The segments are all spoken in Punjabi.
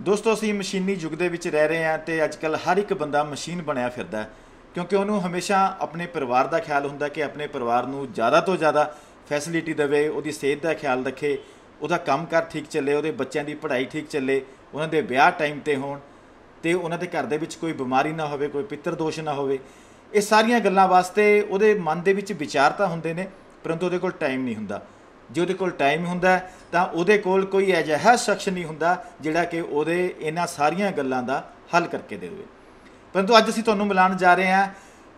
ਦੋਸਤੋ ਅਸੀਂ ਮਸ਼ੀਨੀ ਯੁੱਗ ਦੇ ਵਿੱਚ ਰਹਿ ਰਹੇ ਹਾਂ ਤੇ ਅੱਜਕੱਲ ਹਰ ਇੱਕ ਬੰਦਾ ਮਸ਼ੀਨ ਬਣਿਆ ਫਿਰਦਾ ਹੈ ਕਿਉਂਕਿ ਉਹਨੂੰ ਹਮੇਸ਼ਾ ਆਪਣੇ ਪਰਿਵਾਰ ਦਾ ਖਿਆਲ ਹੁੰਦਾ ਕਿ ਆਪਣੇ ਪਰਿਵਾਰ ਨੂੰ ਜ਼ਿਆਦਾ ਤੋਂ ਜ਼ਿਆਦਾ ਫੈਸਿਲਿਟੀ ਦੇਵੇ, ਉਹਦੀ ਸਿਹਤ ਦਾ ਖਿਆਲ ਰੱਖੇ, ਉਹਦਾ ਕੰਮਕਾਰ ਠੀਕ ਚੱਲੇ, ਉਹਦੇ ਬੱਚਿਆਂ ਦੀ ਪੜ੍ਹਾਈ ਠੀਕ ਚੱਲੇ, ਉਹਨਾਂ ਦੇ ਵਿਆਹ ਟਾਈਮ 'ਤੇ ਹੋਣ ਅਤੇ ਉਹਨਾਂ ਦੇ ਘਰ ਦੇ ਵਿੱਚ ਕੋਈ ਬਿਮਾਰੀ ਨਾ ਹੋਵੇ, ਕੋਈ ਪਿੱਤਰ ਦੋਸ਼ ਨਾ ਹੋਵੇ। ਇਹ ਸਾਰੀਆਂ ਗੱਲਾਂ ਵਾਸਤੇ ਉਹਦੇ ਮਨ ਦੇ ਵਿੱਚ ਵਿਚਾਰ ਤਾਂ ਹੁੰਦੇ ਨੇ ਪਰੰਤੂ ਉਹਦੇ ਕੋਲ ਟਾਈਮ ਨਹੀਂ ਹੁੰਦਾ। ਜੇ ਉਹਦੇ ਕੋਲ ਟਾਈਮ ਹੁੰਦਾ ਤਾਂ ਉਹਦੇ ਕੋਲ ਕੋਈ ਅਜਿਹਾ ਸ਼ਖਸ ਨਹੀਂ ਹੁੰਦਾ ਜਿਹੜਾ ਕਿ ਉਹਦੇ ਇਹਨਾਂ ਸਾਰੀਆਂ ਗੱਲਾਂ ਦਾ ਹੱਲ ਕਰਕੇ ਦੇ ਦੇਵੇ। ਪਰੰਤੂ ਅੱਜ ਅਸੀਂ ਤੁਹਾਨੂੰ ਮਿਲਾਉਣ ਜਾ ਰਹੇ ਹਾਂ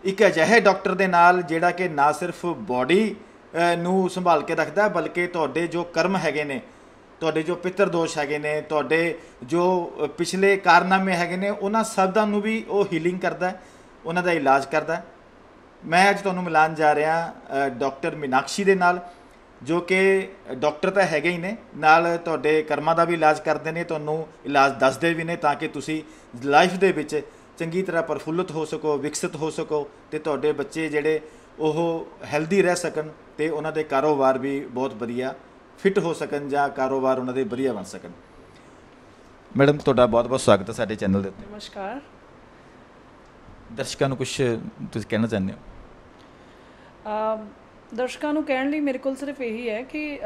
ਇੱਕ ਅਜਿਹੇ ਡਾਕਟਰ ਦੇ ਨਾਲ ਜਿਹੜਾ ਕਿ ਨਾ ਸਿਰਫ ਬੋਡੀ ਨੂੰ ਸੰਭਾਲ ਕੇ ਰੱਖਦਾ ਬਲਕਿ ਤੁਹਾਡੇ ਜੋ ਕਰਮ ਹੈਗੇ ਨੇ, ਤੁਹਾਡੇ ਜੋ ਪਿੱਤਰ ਦੋਸ਼ ਹੈਗੇ ਨੇ, ਤੁਹਾਡੇ ਜੋ ਪਿਛਲੇ ਕਾਰਨਾਮੇ ਹੈਗੇ ਨੇ, ਉਹਨਾਂ ਸਭਾਂ ਨੂੰ ਵੀ ਉਹ ਹੀਲਿੰਗ ਕਰਦਾ, ਉਹਨਾਂ ਦਾ ਇਲਾਜ ਕਰਦਾ। ਮੈਂ ਅੱਜ ਤੁਹਾਨੂੰ ਮਿਲਾਉਣ ਜਾ ਰਿਹਾ ਡਾਕਟਰ ਮੀਨਾਕਸ਼ੀ ਦੇ ਨਾਲ ਜੋ ਕਿ ਡਾਕਟਰ ਤਾਂ ਹੈਗੇ ਹੀ ਨੇ, ਨਾਲ ਤੁਹਾਡੇ ਕਰਮਾਂ ਦਾ ਵੀ ਇਲਾਜ ਕਰਦੇ ਨੇ, ਤੁਹਾਨੂੰ ਇਲਾਜ ਦੱਸਦੇ ਵੀ ਨੇ ਤਾਂ ਕਿ ਤੁਸੀਂ ਲਾਈਫ ਦੇ ਵਿੱਚ ਚੰਗੀ ਤਰ੍ਹਾਂ ਪ੍ਰਫੁੱਲਤ ਹੋ ਸਕੋ, ਵਿਕਸਿਤ ਹੋ ਸਕੋ ਅਤੇ ਤੁਹਾਡੇ ਬੱਚੇ ਜਿਹੜੇ ਉਹ ਹੈਲਦੀ ਰਹਿ ਸਕਣ ਅਤੇ ਉਹਨਾਂ ਦੇ ਕਾਰੋਬਾਰ ਵੀ ਬਹੁਤ ਵਧੀਆ ਫਿੱਟ ਹੋ ਸਕਣ ਜਾਂ ਕਾਰੋਬਾਰ ਉਹਨਾਂ ਦੇ ਵਧੀਆ ਬਣ ਸਕਣ। ਮੈਡਮ ਤੁਹਾਡਾ ਬਹੁਤ ਬਹੁਤ ਸਵਾਗਤ ਹੈ ਸਾਡੇ ਚੈਨਲ ਦੇ ਉੱਤੇ। ਨਮਸਕਾਰ। ਦਰਸ਼ਕਾਂ ਨੂੰ ਕੁਛ ਤੁਸੀਂ ਕਹਿਣਾ ਚਾਹੁੰਦੇ ਹੋ? ਦਰਸ਼ਕਾਂ ਨੂੰ ਕਹਿਣ ਲਈ ਮੇਰੇ ਕੋਲ ਸਿਰਫ ਇਹੀ ਹੈ ਕਿ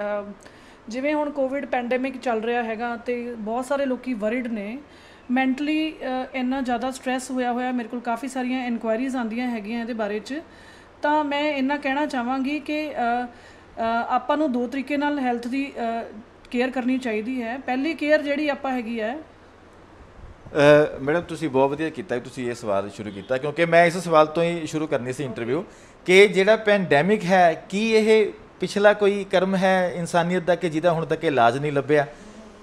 ਜਿਵੇਂ ਹੁਣ ਕੋਵਿਡ ਪੈਂਡੇਮਿਕ ਚੱਲ ਰਿਹਾ ਹੈਗਾ ਅਤੇ ਬਹੁਤ ਸਾਰੇ ਲੋਕੀ ਵਰਿਡ ਨੇ, ਮੈਂਟਲੀ ਇੰਨਾ ਜ਼ਿਆਦਾ ਸਟ੍ਰੈਸ ਹੋਇਆ ਮੇਰੇ ਕੋਲ ਕਾਫੀ ਸਾਰੀਆਂ ਇਨਕੁਆਇਰੀਜ਼ ਆਉਂਦੀਆਂ ਹੈਗੀਆਂ ਇਹਦੇ ਬਾਰੇ 'ਚ। ਤਾਂ ਮੈਂ ਇੰਨਾ ਕਹਿਣਾ ਚਾਹਾਂਗੀ ਕਿ ਆਪਾਂ ਨੂੰ ਦੋ ਤਰੀਕੇ ਨਾਲ ਹੈਲਥ ਦੀ ਕੇਅਰ ਕਰਨੀ ਚਾਹੀਦੀ ਹੈ। ਪਹਿਲੀ ਕੇਅਰ ਜਿਹੜੀ ਆਪਾਂ ਹੈਗੀ ਹੈ ਮੈਡਮ ਤੁਸੀਂ ਬਹੁਤ ਵਧੀਆ ਕੀਤਾ ਤੁਸੀਂ ਇਹ ਸਵਾਲ ਸ਼ੁਰੂ ਕੀਤਾ ਕਿਉਂਕਿ ਮੈਂ ਇਸ ਸਵਾਲ ਤੋਂ ਹੀ ਸ਼ੁਰੂ ਕਰਨੀ ਸੀ ਇੰਟਰਵਿਊ ਕਿ ਜਿਹੜਾ ਪੈਂਡੈਮਿਕ ਹੈ ਕੀ ਇਹ ਪਿਛਲਾ ਕੋਈ ਕਰਮ ਹੈ ਇਨਸਾਨੀਅਤ ਦਾ ਕਿ ਜਿਹਦਾ ਹੁਣ ਤੱਕ ਇਲਾਜ ਨਹੀਂ ਲੱਭਿਆ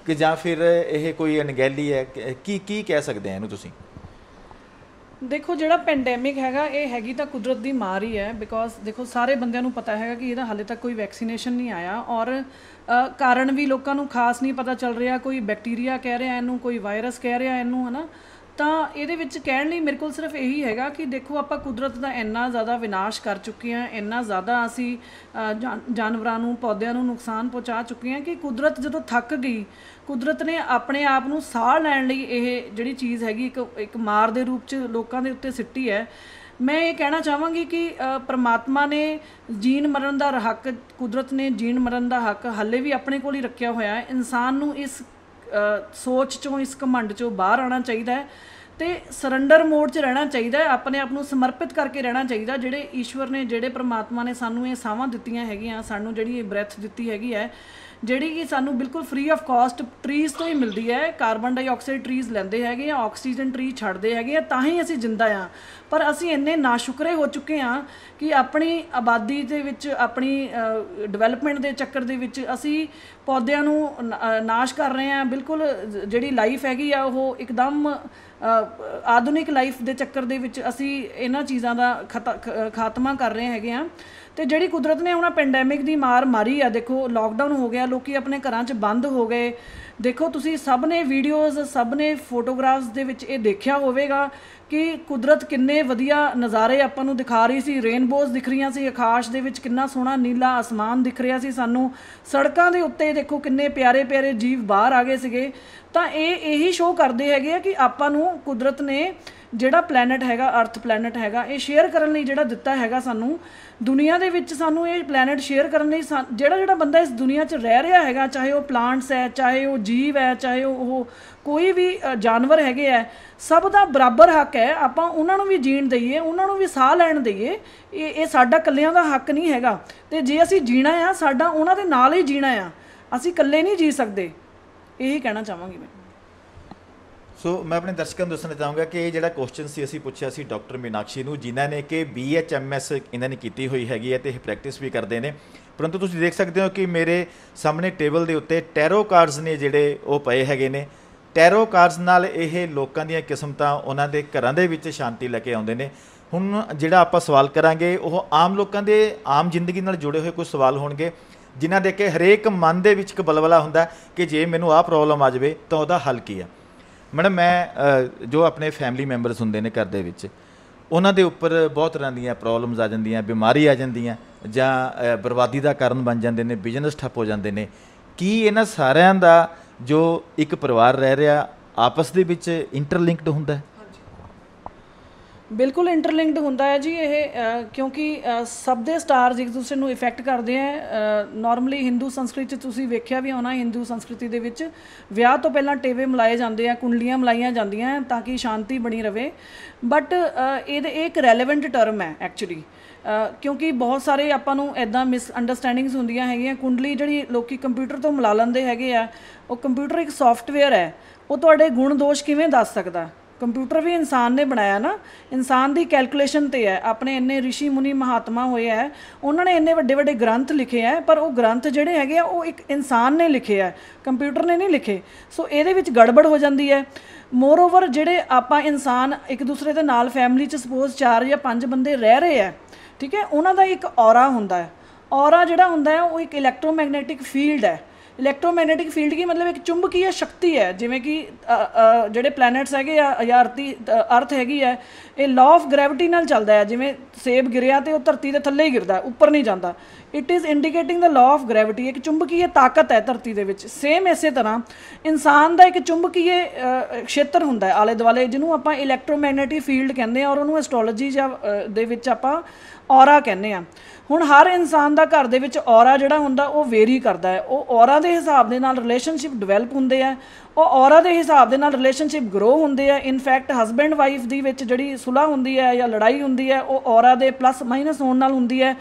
ਕਿ ਜਾਂ ਫਿਰ ਇਹ ਕੋਈ ਅਣਗਹਿਲੀ ਹੈ, ਕੀ ਕਹਿ ਸਕਦੇ ਆ ਇਹਨੂੰ ਤੁਸੀਂ? ਦੇਖੋ ਜਿਹੜਾ ਪੈਂਡੈਮਿਕ ਹੈਗਾ ਇਹ ਹੈਗੀ ਤਾਂ ਕੁਦਰਤ ਦੀ ਮਾਰ ਹੀ ਹੈ। ਬਿਕੋਜ਼ ਦੇਖੋ ਸਾਰੇ ਬੰਦਿਆਂ ਨੂੰ ਪਤਾ ਹੈਗਾ ਕਿ ਇਹਦਾ ਹਾਲੇ ਤੱਕ ਕੋਈ ਵੈਕਸੀਨੇਸ਼ਨ ਨਹੀਂ ਆਇਆ ਔਰ ਕਾਰਨ ਵੀ ਲੋਕਾਂ ਨੂੰ ਖਾਸ ਨਹੀਂ ਪਤਾ ਚੱਲ ਰਿਹਾ। ਕੋਈ ਬੈਕਟੀਰੀਆ ਕਹਿ ਰਿਹਾ ਇਹਨੂੰ, ਕੋਈ ਵਾਇਰਸ ਕਹਿ ਰਿਹਾ ਇਹਨੂੰ, ਹੈ ਨਾ। ਤਾਂ ਇਹਦੇ ਵਿੱਚ ਕਹਿਣ ਲਈ ਮੇਰੇ ਕੋਲ ਸਿਰਫ ਇਹੀ ਹੈਗਾ ਕਿ ਦੇਖੋ ਆਪਾਂ ਕੁਦਰਤ ਦਾ ਇੰਨਾ ਜ਼ਿਆਦਾ ਵਿਨਾਸ਼ ਕਰ ਚੁੱਕੇ ਹਾਂ, ਇੰਨਾ ਜ਼ਿਆਦਾ ਅਸੀਂ ਜਾਨਵਰਾਂ ਨੂੰ, ਪੌਦਿਆਂ ਨੂੰ ਨੁਕਸਾਨ ਪਹੁੰਚਾ ਚੁੱਕੇ ਹਾਂ ਕਿ ਕੁਦਰਤ ਜਦੋਂ ਥੱਕ ਗਈ, ਕੁਦਰਤ ਨੇ ਆਪਣੇ ਆਪ ਨੂੰ ਸਾਹ ਲੈਣ ਲਈ ਇਹ ਜਿਹੜੀ ਚੀਜ਼ ਹੈਗੀ ਇੱਕ ਮਾਰ ਦੇ ਰੂਪ 'ਚ ਲੋਕਾਂ ਦੇ ਉੱਤੇ ਸਿੱਟੀ ਹੈ। ਮੈਂ ਇਹ ਕਹਿਣਾ ਚਾਹਾਂਗੀ ਕਿ ਪਰਮਾਤਮਾ ਨੇ ਜੀਣ ਮਰਨ ਦਾ ਹੱਕ, ਕੁਦਰਤ ਨੇ ਜੀਣ ਮਰਨ ਦਾ ਹੱਕ ਹਾਲੇ ਵੀ ਆਪਣੇ ਕੋਲ ਹੀ ਰੱਖਿਆ ਹੋਇਆ ਹੈ। ਇਨਸਾਨ ਨੂੰ ਇਸ ਸੋਚ 'ਚੋਂ, ਇਸ ਘਮੰਡ 'ਚੋਂ ਬਾਹਰ ਆਉਣਾ ਚਾਹੀਦਾ ਹੈ ਅਤੇ ਸਰੈਂਡਰ ਮੋਡ 'ਚ ਰਹਿਣਾ ਚਾਹੀਦਾ ਹੈ, ਆਪਣੇ ਆਪ ਨੂੰ ਸਮਰਪਿਤ ਕਰਕੇ ਰਹਿਣਾ ਚਾਹੀਦਾ। ਜਿਹੜੇ ਈਸ਼ਵਰ ਨੇ, ਜਿਹੜੇ ਪਰਮਾਤਮਾ ਨੇ ਸਾਨੂੰ ਇਹ ਸਾਹਾਂ ਦਿੱਤੀਆਂ ਹੈਗੀਆਂ, ਸਾਨੂੰ ਜਿਹੜੀ ਇਹ ਬ੍ਰੈਥ ਦਿੱਤੀ ਹੈਗੀ ਹੈ, ਜਿਹੜੀ ਕਿ ਸਾਨੂੰ ਬਿਲਕੁਲ ਫ੍ਰੀ ਆਫ ਕਾਸਟ ਟਰੀਜ਼ ਤੋਂ ਹੀ ਮਿਲਦੀ ਹੈ। ਕਾਰਬਨ ਡਾਈਆਕਸਾਈਡ ਟਰੀਜ਼ ਲੈਂਦੇ ਹੈਗੇ ਆ, ਆਕਸੀਜਨ ਟਰੀ ਛੱਡਦੇ ਹੈਗੇ ਆ, ਤਾਂ ਹੀ ਅਸੀਂ ਜਿੰਦਾ ਹਾਂ। ਪਰ ਅਸੀਂ ਇੰਨੇ ਨਾਸ਼ੁਕਰੇ ਹੋ ਚੁੱਕੇ ਹਾਂ ਕਿ ਆਪਣੀ ਆਬਾਦੀ ਦੇ ਵਿੱਚ, ਆਪਣੀ ਡਿਵੈਲਪਮੈਂਟ ਦੇ ਚੱਕਰ ਦੇ ਵਿੱਚ ਅਸੀਂ ਪੌਦਿਆਂ ਨੂੰ ਨਾਸ਼ ਕਰ ਰਹੇ ਹਾਂ। ਬਿਲਕੁਲ ਜਿਹੜੀ ਲਾਈਫ ਹੈਗੀ ਆ ਉਹ ਇੱਕਦਮ ਆਧੁਨਿਕ ਲਾਈਫ ਦੇ ਚੱਕਰ ਦੇ ਵਿੱਚ ਅਸੀਂ ਇਹਨਾਂ ਚੀਜ਼ਾਂ ਦਾ ਖਾਤਮਾ ਕਰ ਰਹੇ ਹੈਗੇ ਹਾਂ। ਅਤੇ ਜਿਹੜੀ ਕੁਦਰਤ ਨੇ ਹੁਣ ਪੈਂਡੈਮਿਕ ਦੀ ਮਾਰ ਮਾਰੀ ਆ, ਦੇਖੋ ਲੋਕਡਾਊਨ ਹੋ ਗਿਆ, ਲੋਕ ਆਪਣੇ ਘਰਾਂ 'ਚ ਬੰਦ ਹੋ ਗਏ। ਦੇਖੋ ਤੁਸੀਂ ਸਭ ਨੇ ਵੀਡੀਓਜ਼, ਸਭ ਨੇ ਫੋਟੋਗ੍ਰਾਫਸ ਦੇ ਵਿੱਚ ਇਹ ਦੇਖਿਆ ਹੋਵੇਗਾ ਕਿ ਕੁਦਰਤ ਕਿੰਨੇ ਵਧੀਆ ਨਜ਼ਾਰੇ ਆਪਾਂ ਨੂੰ ਦਿਖਾ ਰਹੀ ਸੀ। ਰੇਨਬੋਜ਼ ਦਿਖ ਰਹੀਆਂ ਸੀ, ਆਕਾਸ਼ ਦੇ ਵਿੱਚ ਕਿੰਨਾ ਸੋਹਣਾ ਨੀਲਾ ਅਸਮਾਨ ਦਿਖ ਰਿਹਾ ਸੀ ਸਾਨੂੰ। ਸੜਕਾਂ ਦੇ ਉੱਤੇ ਦੇਖੋ ਕਿੰਨੇ ਪਿਆਰੇ ਪਿਆਰੇ ਜੀਵ ਬਾਹਰ ਆ ਗਏ ਸੀਗੇ। ਤਾਂ ਇਹੀ ਸ਼ੋਅ ਕਰਦੇ ਹੈਗੇ ਆ ਕਿ ਆਪਾਂ ਨੂੰ ਕੁਦਰਤ ਨੇ ਜਿਹੜਾ ਪਲੈਨਟ ਹੈਗਾ, ਅਰਥ ਪਲੈਨਟ ਹੈਗਾ, ਇਹ ਸ਼ੇਅਰ ਕਰਨ ਲਈ ਜਿਹੜਾ ਦਿੱਤਾ ਹੈਗਾ ਸਾਨੂੰ ਦੁਨੀਆ ਦੇ ਵਿੱਚ, ਸਾਨੂੰ ਇਹ ਪਲੈਨਟ ਸ਼ੇਅਰ ਕਰਨ ਲਈ ਜਿਹੜਾ ਬੰਦਾ ਇਸ ਦੁਨੀਆ 'ਚ ਰਹਿ ਰਿਹਾ ਹੈਗਾ, ਚਾਹੇ ਉਹ ਪਲਾਂਟਸ ਹੈ, ਚਾਹੇ ਉਹ ਜੀਵ ਹੈ, ਚਾਹੇ ਉਹ ਕੋਈ ਵੀ ਜਾਨਵਰ ਹੈਗੇ ਹੈ, ਸਭ ਦਾ ਬਰਾਬਰ ਹੱਕ ਹੈ। ਆਪਾਂ ਉਹਨਾਂ ਨੂੰ ਵੀ ਜੀਣ ਦਈਏ, ਉਹਨਾਂ ਨੂੰ ਵੀ ਸਾਹ ਲੈਣ ਦਈਏ। ਇਹ ਸਾਡਾ ਇਕੱਲਿਆਂ ਦਾ ਹੱਕ ਨਹੀਂ ਹੈਗਾ। ਅਤੇ ਜੇ ਅਸੀਂ ਜੀਣਾ ਆ, ਸਾਡਾ ਉਹਨਾਂ ਦੇ ਨਾਲ ਹੀ ਜੀਣਾ ਆ, ਅਸੀਂ ਇਕੱਲੇ ਨਹੀਂ ਜੀ ਸਕਦੇ। ਇਹੀ ਕਹਿਣਾ ਚਾਹਾਂਗੀ ਮੈਂ। ਸੋ ਮੈਂ ਆਪਣੇ ਦਰਸ਼ਕਾਂ ਨੂੰ ਦੱਸਣਾ ਚਾਹੂੰਗਾ ਕਿ ਇਹ ਜਿਹੜਾ ਕੁਐਸਚਨ ਸੀ ਅਸੀਂ ਪੁੱਛਿਆ ਸੀ ਡਾਕਟਰ ਮੀਨਾਕਸ਼ੀ ਨੂੰ, ਜਿਨ੍ਹਾਂ ਨੇ ਕਿ BHMS ਇਹਨਾਂ ਨੇ ਕੀਤੀ ਹੋਈ ਹੈਗੀ ਹੈ ਅਤੇ ਇਹ ਪ੍ਰੈਕਟਿਸ ਵੀ ਕਰਦੇ ਨੇ। ਪਰੰਤੂ ਤੁਸੀਂ ਦੇਖ ਸਕਦੇ ਹੋ ਕਿ ਮੇਰੇ ਸਾਹਮਣੇ ਟੇਬਲ ਦੇ ਉੱਤੇ ਟੈਰੋ ਕਾਰਡਸ ਨੇ ਜਿਹੜੇ ਉਹ ਪਏ ਹੈਗੇ ਨੇ। ਟੈਰੋ ਕਾਰਡਸ ਨਾਲ ਇਹ ਲੋਕਾਂ ਦੀਆਂ ਕਿਸਮਤਾਂ, ਉਹਨਾਂ ਦੇ ਘਰਾਂ ਦੇ ਵਿੱਚ ਸ਼ਾਂਤੀ ਲੈ ਕੇ ਆਉਂਦੇ ਨੇ। ਹੁਣ ਜਿਹੜਾ ਆਪਾਂ ਸਵਾਲ ਕਰਾਂਗੇ ਉਹ ਆਮ ਲੋਕਾਂ ਦੇ ਆਮ ਜ਼ਿੰਦਗੀ ਨਾਲ ਜੁੜੇ ਹੋਏ ਕੁਝ ਸਵਾਲ ਹੋਣਗੇ ਜਿਨ੍ਹਾਂ ਦੇ ਕੇ ਹਰੇਕ ਮਨ ਦੇ ਵਿੱਚ ਇੱਕ ਬਲਬਲਾ ਹੁੰਦਾ ਕਿ ਜੇ ਮੈਨੂੰ ਆਹ ਪ੍ਰੋਬਲਮ ਆ ਜਾਵੇ ਤਾਂ ਉਹਦਾ ਹੱਲ ਕੀ ਆ। ਮੈਡਮ ਮੈਂ ਜੋ ਆਪਣੇ ਫੈਮਿਲੀ ਮੈਂਬਰਸ ਹੁੰਦੇ ਨੇ ਘਰ ਦੇ ਵਿੱਚ, ਉਹਨਾਂ ਦੇ ਉੱਪਰ ਬਹੁਤ ਤਰ੍ਹਾਂ ਦੀਆਂ ਪ੍ਰੋਬਲਮਸ ਆ ਜਾਂਦੀਆਂ, ਬਿਮਾਰੀ ਆ ਜਾਂਦੀਆਂ ਜਾਂ ਬਰਬਾਦੀ ਦਾ ਕਾਰਨ ਬਣ ਜਾਂਦੇ ਨੇ, ਬਿਜ਼ਨਸ ਠੱਪ ਹੋ ਜਾਂਦੇ ਨੇ। ਕੀ ਇਹਨਾਂ ਸਾਰਿਆਂ ਦਾ ਜੋ ਇੱਕ ਪਰਿਵਾਰ ਰਹਿ ਰਿਹਾ ਆਪਸ ਦੇ ਵਿੱਚ ਇੰਟਰਲਿੰਕਡ ਹੁੰਦਾ ਹੈ? ਬਿਲਕੁਲ ਇੰਟਰਲਿੰਕਡ ਹੁੰਦਾ ਹੈ ਜੀ ਇਹ, ਕਿਉਂਕਿ ਸਭ ਦੇ ਸਟਾਰਸ ਇੱਕ ਦੂਸਰੇ ਨੂੰ ਇਫੈਕਟ ਕਰਦੇ ਆ। ਨਾਰਮਲੀ ਹਿੰਦੂ ਸੰਸਕ੍ਰਿਤੀ 'ਚ ਤੁਸੀਂ ਵੇਖਿਆ ਵੀ ਹੋਣਾ, ਹਿੰਦੂ ਸੰਸਕ੍ਰਿਤੀ ਦੇ ਵਿੱਚ ਵਿਆਹ ਤੋਂ ਪਹਿਲਾਂ ਟੇਵੇ ਮਿਲਾਏ ਜਾਂਦੇ ਆ, ਕੁੰਡਲੀਆਂ ਮਿਲਾਈਆਂ ਜਾਂਦੀਆਂ ਤਾਂ ਕਿ ਸ਼ਾਂਤੀ ਬਣੀ ਰਵੇ। ਬਟ ਇਹ ਇੱਕ ਰੈਲੇਵੈਂਟ ਟਰਮ ਹੈ ਐਕਚੁਅਲੀ, ਕਿਉਂਕਿ ਬਹੁਤ ਸਾਰੇ ਆਪਾਂ ਨੂੰ ਇੱਦਾਂ ਮਿਸ ਅੰਡਰਸਟੈਂਡਿੰਗਸ ਹੁੰਦੀਆਂ ਹੈਗੀਆਂ। ਕੁੰਡਲੀ ਜਿਹੜੀ ਲੋਕੀ ਕੰਪਿਊਟਰ ਤੋਂ ਮਿਲਾ ਲੈਂਦੇ ਹੈਗੇ ਆ, ਉਹ ਕੰਪਿਊਟਰ ਇੱਕ ਸੌਫਟਵੇਅਰ ਹੈ, ਉਹ ਤੁਹਾਡੇ ਗੁਣ ਦੋਸ਼ ਕਿਵੇਂ ਦੱਸ ਸਕਦਾ? ਕੰਪਿਊਟਰ ਵੀ ਇਨਸਾਨ ਨੇ ਬਣਾਇਆ ਨਾ, ਇਨਸਾਨ ਦੀ ਕੈਲਕੂਲੇਸ਼ਨ 'ਤੇ ਹੈ। ਆਪਣੇ ਇੰਨੇ ਰਿਸ਼ੀ ਮੁਨੀ ਮਹਾਤਮਾ ਹੋਏ ਹੈ, ਉਹਨਾਂ ਨੇ ਇੰਨੇ ਵੱਡੇ ਵੱਡੇ ਗ੍ਰੰਥ ਲਿਖੇ ਹੈ, ਪਰ ਉਹ ਗ੍ਰੰਥ ਜਿਹੜੇ ਹੈਗੇ ਆ ਉਹ ਇੱਕ ਇਨਸਾਨ ਨੇ ਲਿਖੇ ਹੈ, ਕੰਪਿਊਟਰ ਨੇ ਨਹੀਂ ਲਿਖੇ। ਸੋ ਇਹਦੇ ਵਿੱਚ ਗੜਬੜ ਹੋ ਜਾਂਦੀ ਹੈ। ਮੋਰ ਓਵਰ ਜਿਹੜੇ ਆਪਾਂ ਇਨਸਾਨ ਇੱਕ ਦੂਸਰੇ ਦੇ ਨਾਲ ਫੈਮਿਲੀ 'ਚ ਸਪੋਜ਼ 4 ਜਾਂ 5 ਬੰਦੇ ਰਹਿ ਰਹੇ ਹੈ, ਠੀਕ ਹੈ, ਉਹਨਾਂ ਦਾ ਇੱਕ ਔਰਾ ਹੁੰਦਾ ਹੈ। ਔਰਾ ਜਿਹੜਾ ਹੁੰਦਾ ਹੈ ਉਹ ਇੱਕ ਇਲੈਕਟ੍ਰੋਮੈਗਨੈਟਿਕ ਫੀਲਡ ਹੈ। ਇਲੈਕਟ੍ਰੋਮੈਗਨੈਟਿਕ ਫੀਲਡ ਕੀ ਮਤਲਬ ਇੱਕ ਚੁੰਬਕੀय ਸ਼ਕਤੀ ਹੈ। ਜਿਵੇਂ ਕਿ ਜਿਹੜੇ ਪਲੈਨਟਸ ਹੈਗੇ ਆ ਜਾਂ ਅਰਥ ਹੈਗੀ ਹੈ, ਇਹ ਲਾਅ ਆਫ ਗ੍ਰੈਵਿਟੀ ਨਾਲ ਚੱਲਦਾ ਹੈ। ਜਿਵੇਂ ਸੇਬ ਗਿਰਿਆ ਤੇ ਉਹ ਧਰਤੀ ਦੇ ਥੱਲੇ ਹੀ ਗਿਰਦਾ, ਉੱਪਰ ਨਹੀਂ ਜਾਂਦਾ। It is ਇੰਡੀਕੇਟਿੰਗ the law of gravity, ਇੱਕ ਚੁੰਬਕੀय ਤਾਕਤ ਹੈ ਧਰਤੀ ਦੇ ਵਿੱਚ। ਸੇਮ ਇਸੇ ਤਰ੍ਹਾਂ ਇਨਸਾਨ ਦਾ ਇੱਕ ਚੁੰਬਕੀय ਖੇਤਰ ਹੁੰਦਾ ਹੈ ਆਲੇ ਦੁਆਲੇ, ਜਿਹਨੂੰ ਆਪਾਂ ਇਲੈਕਟ੍ਰੋਮੈਗਨੈਟਿਕ ਫੀਲਡ ਕਹਿੰਦੇ ਹਾਂ, ਔਰ ਉਹਨੂੰ ਐਸਟ੍ਰੋਲੋਜੀ ਜਾਂ ਦੇ ਵਿੱਚ ਆਪਾਂ ਔਰਾ ਕਹਿੰਦੇ ਹਾਂ। ਹੁਣ ਹਰ ਇਨਸਾਨ ਦਾ ਘਰ ਦੇ ਵਿੱਚ ਔਰਾ ਜਿਹੜਾ ਹੁੰਦਾ ਉਹ ਵੇਰੀ ਕਰਦਾ ਹੈ। ਉਹ ਔਰਾ ਦੇ ਹਿਸਾਬ ਦੇ ਨਾਲ ਰਿਲੇਸ਼ਨਸ਼ਿਪ ਡਿਵੈਲਪ ਹੁੰਦੇ ਆ, ਉਹ ਔਰਾ ਦੇ ਹਿਸਾਬ ਦੇ ਨਾਲ ਰਿਲੇਸ਼ਨਸ਼ਿਪ ਗਰੋ ਹੁੰਦੇ ਆ। ਇਨਫੈਕਟ ਹਸਬੈਂਡ ਵਾਈਫ ਦੀ ਵਿੱਚ ਜਿਹੜੀ ਸੁਲ੍ਹਾ ਹੁੰਦੀ ਹੈ ਜਾਂ ਲੜਾਈ ਹੁੰਦੀ ਹੈ, ਉਹ ਔਰਾ ਦੇ ਪਲੱਸ ਮਾਈਨਸ ਹੋਣ ਨਾਲ ਹੁੰਦੀ ਹੈ।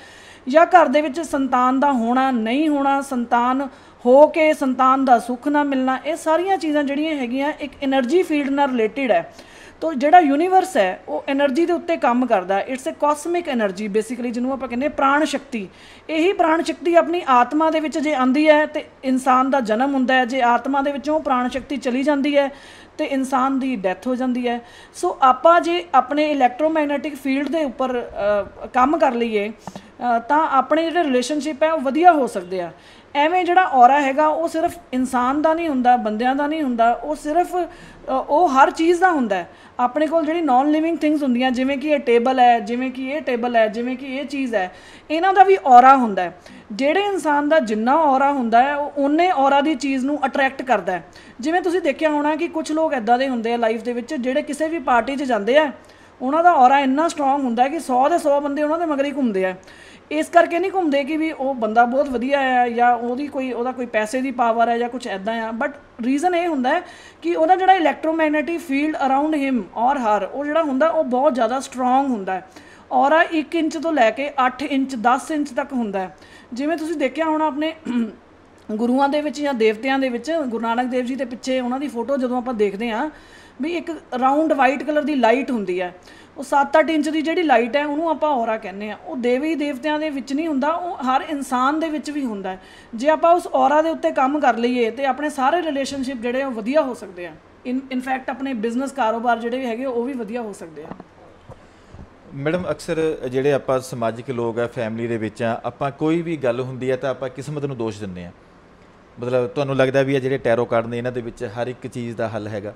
ਜਾਂ ਘਰ ਦੇ ਵਿੱਚ ਸੰਤਾਨ ਦਾ ਹੋਣਾ ਨਹੀਂ ਹੋਣਾ, ਸੰਤਾਨ ਹੋ ਕੇ ਸੰਤਾਨ ਦਾ ਸੁੱਖ ਨਾ ਮਿਲਣਾ, ਇਹ ਸਾਰੀਆਂ ਚੀਜ਼ਾਂ ਜਿਹੜੀਆਂ ਹੈਗੀਆਂ ਇੱਕ ਐਨਰਜੀ ਫੀਲਡ ਨਾਲ ਰਿਲੇਟਿਡ ਹੈ। ਤੋ ਜਿਹੜਾ ਯੂਨੀਵਰਸ ਹੈ ਉਹ ਐਨਰਜੀ ਦੇ ਉੱਤੇ ਕੰਮ ਕਰਦਾ ਹੈ। ਇਟਸ ਅ ਕਾਸਮਿਕ ਐਨਰਜੀ ਬੇਸਿਕਲੀ, ਜਿਹਨੂੰ ਆਪਾਂ ਕਹਿੰਦੇ ਪ੍ਰਾਣ ਸ਼ਕਤੀ। ਇਹੀ ਪ੍ਰਾਣ ਸ਼ਕਤੀ ਆਪਣੀ ਆਤਮਾ ਦੇ ਵਿੱਚ ਜੇ ਆਉਂਦੀ ਹੈ ਤੇ ਇਨਸਾਨ ਦਾ ਜਨਮ ਹੁੰਦਾ ਹੈ। ਜੇ ਆਤਮਾ ਦੇ ਵਿੱਚੋਂ ਪ੍ਰਾਣ ਸ਼ਕਤੀ ਚਲੀ ਜਾਂਦੀ ਹੈ ਤੇ ਇਨਸਾਨ ਦੀ ਡੈਥ ਹੋ ਜਾਂਦੀ ਹੈ। ਸੋ ਆਪਾਂ ਜੇ ਆਪਣੇ ਇਲੈਕਟ੍ਰੋਮੈਗਨੈਟਿਕ ਫੀਲਡ ਦੇ ਉੱਪਰ ਕੰਮ ਕਰ ਲਈਏ ਤਾਂ ਆਪਣੇ ਜਿਹੜੇ ਰਿਲੇਸ਼ਨਸ਼ਿਪ ਹੈ ਉਹ ਵਧੀਆ ਹੋ ਸਕਦੇ ਆ। ਐਵੇਂ ਜਿਹੜਾ ਔਰਾ ਹੈਗਾ ਉਹ ਸਿਰਫ ਇਨਸਾਨ ਦਾ ਨਹੀਂ ਹੁੰਦਾ, ਬੰਦਿਆਂ ਦਾ ਨਹੀਂ ਹੁੰਦਾ, ਉਹ ਸਿਰਫ ਉਹ ਹਰ ਚੀਜ਼ ਦਾ ਹੁੰਦਾ ਹੈ। ਆਪਣੇ ਕੋਲ ਜਿਹੜੀ ਨਾਨ ਲਿਵਿੰਗ ਥਿੰਗਸ ਹੁੰਦੀਆਂ, ਜਿਵੇਂ ਕਿ ਇਹ ਟੇਬਲ ਹੈ, ਜਿਵੇਂ ਕਿ ਇਹ ਟੇਬਲ ਹੈ, ਜਿਵੇਂ ਕਿ ਇਹ ਚੀਜ਼ ਹੈ, ਇਹਨਾਂ ਦਾ ਵੀ ਔਰਾ ਹੁੰਦਾ ਹੈ। ਜਿਹੜੇ ਇਨਸਾਨ ਦਾ ਜਿੰਨਾ ਔਰਾ ਹੁੰਦਾ ਹੈ ਉਹ ਓਨੇ ਔਰਾ ਦੀ ਚੀਜ਼ ਨੂੰ ਅਟਰੈਕਟ ਕਰਦਾ ਹੈ। ਜਿਵੇਂ ਤੁਸੀਂ ਦੇਖਿਆ ਹੋਣਾ ਕਿ ਕੁਝ ਲੋਕ ਇੱਦਾਂ ਦੇ ਹੁੰਦੇ ਆ ਲਾਈਫ ਦੇ ਵਿੱਚ, ਜਿਹੜੇ ਕਿਸੇ ਵੀ ਪਾਰਟੀ 'ਚ ਜਾਂਦੇ ਆ, ਉਹਨਾਂ ਦਾ ਔਰਾ ਇੰਨਾ ਸਟਰੋਂਗ ਹੁੰਦਾ ਕਿ 100 ਦੇ 100 ਬੰਦੇ ਉਹਨਾਂ ਦੇ ਮਗਰ ਹੀ ਘੁੰਮਦੇ ਆ। ਇਸ ਕਰਕੇ ਨਹੀਂ ਘੁੰਮਦੇ ਕਿ ਵੀ ਉਹ ਬੰਦਾ ਬਹੁਤ ਵਧੀਆ ਹੈ ਜਾਂ ਉਹਦਾ ਕੋਈ ਪੈਸੇ ਦੀ ਪਾਵਰ ਹੈ ਜਾਂ ਕੁਝ ਇੱਦਾਂ ਆ, ਬਟ ਰੀਜ਼ਨ ਇਹ ਹੁੰਦਾ ਹੈ ਕਿ ਉਹਦਾ ਜਿਹੜਾ ਇਲੈਕਟ੍ਰੋਮੈਗਨੈਟਿਕ ਫੀਲਡ ਅਰਾਊਂਡ ਹਿਮ ਔਰ ਹਰ, ਉਹ ਜਿਹੜਾ ਹੁੰਦਾ ਉਹ ਬਹੁਤ ਜ਼ਿਆਦਾ ਸਟਰੋਂਗ ਹੁੰਦਾ ਹੈ। ਔਰਾ 1 ਇੰਚ ਤੋਂ ਲੈ ਕੇ 8 ਇੰਚ 10 ਇੰਚ ਤੱਕ ਹੁੰਦਾ ਹੈ। ਜਿਵੇਂ ਤੁਸੀਂ ਦੇਖਿਆ ਹੋਣਾ ਆਪਣੇ ਗੁਰੂਆਂ ਦੇ ਵਿੱਚ ਜਾਂ ਦੇਵਤਿਆਂ ਦੇ ਵਿੱਚ, ਗੁਰੂ ਨਾਨਕ ਦੇਵ ਜੀ ਦੇ ਪਿੱਛੇ ਉਹਨਾਂ ਦੀ ਫੋਟੋ ਜਦੋਂ ਆਪਾਂ ਦੇਖਦੇ ਹਾਂ ਵੀ ਇੱਕ ਰਾਊਂਡ ਵਾਈਟ ਕਲਰ ਦੀ ਲਾਈਟ ਹੁੰਦੀ ਹੈ। ਉਹ 7-8 ਇੰਚ ਦੀ ਜਿਹੜੀ ਲਾਈਟ ਹੈ ਉਹਨੂੰ ਆਪਾਂ ਔਰਾ ਕਹਿੰਦੇ ਹਾਂ। ਉਹ ਦੇਵੀ ਦੇਵਤਿਆਂ ਦੇ ਵਿੱਚ ਨਹੀਂ ਹੁੰਦਾ, ਉਹ ਹਰ ਇਨਸਾਨ ਦੇ ਵਿੱਚ ਵੀ ਹੁੰਦਾ ਹੈ। ਜੇ ਆਪਾਂ ਉਸ ਔਰਾ ਦੇ ਉੱਤੇ ਕੰਮ ਕਰ ਲਈਏ ਤੇ ਆਪਣੇ ਸਾਰੇ ਰਿਲੇਸ਼ਨਸ਼ਿਪ ਜਿਹੜੇ ਉਹ ਵਧੀਆ ਹੋ ਸਕਦੇ ਆ। ਇਨਫੈਕਟ ਆਪਣੇ ਬਿਜ਼ਨਸ ਕਾਰੋਬਾਰ ਜਿਹੜੇ ਵੀ ਹੈਗੇ ਉਹ ਵੀ ਵਧੀਆ ਹੋ ਸਕਦੇ ਆ। ਮੈਡਮ, ਅਕਸਰ ਜਿਹੜੇ ਆਪਾਂ ਸਮਾਜਿਕ ਲੋਕ ਆ, ਫੈਮਿਲੀ ਦੇ ਵਿੱਚ ਆ, ਆਪਾਂ ਕੋਈ ਵੀ ਗੱਲ ਹੁੰਦੀ ਹੈ ਤਾਂ ਆਪਾਂ ਕਿਸਮਤ ਨੂੰ ਦੋਸ਼ ਦਿੰਦੇ ਆ। ਮਤਲਬ ਤੁਹਾਨੂੰ ਲੱਗਦਾ ਵੀ ਇਹ ਜਿਹੜੇ ਟੈਰੋ ਕਾਰਡ ਨੇ ਇਹਨਾਂ ਦੇ ਵਿੱਚ ਹਰ ਇੱਕ ਚੀਜ਼ ਦਾ ਹੱਲ ਹੈਗਾ?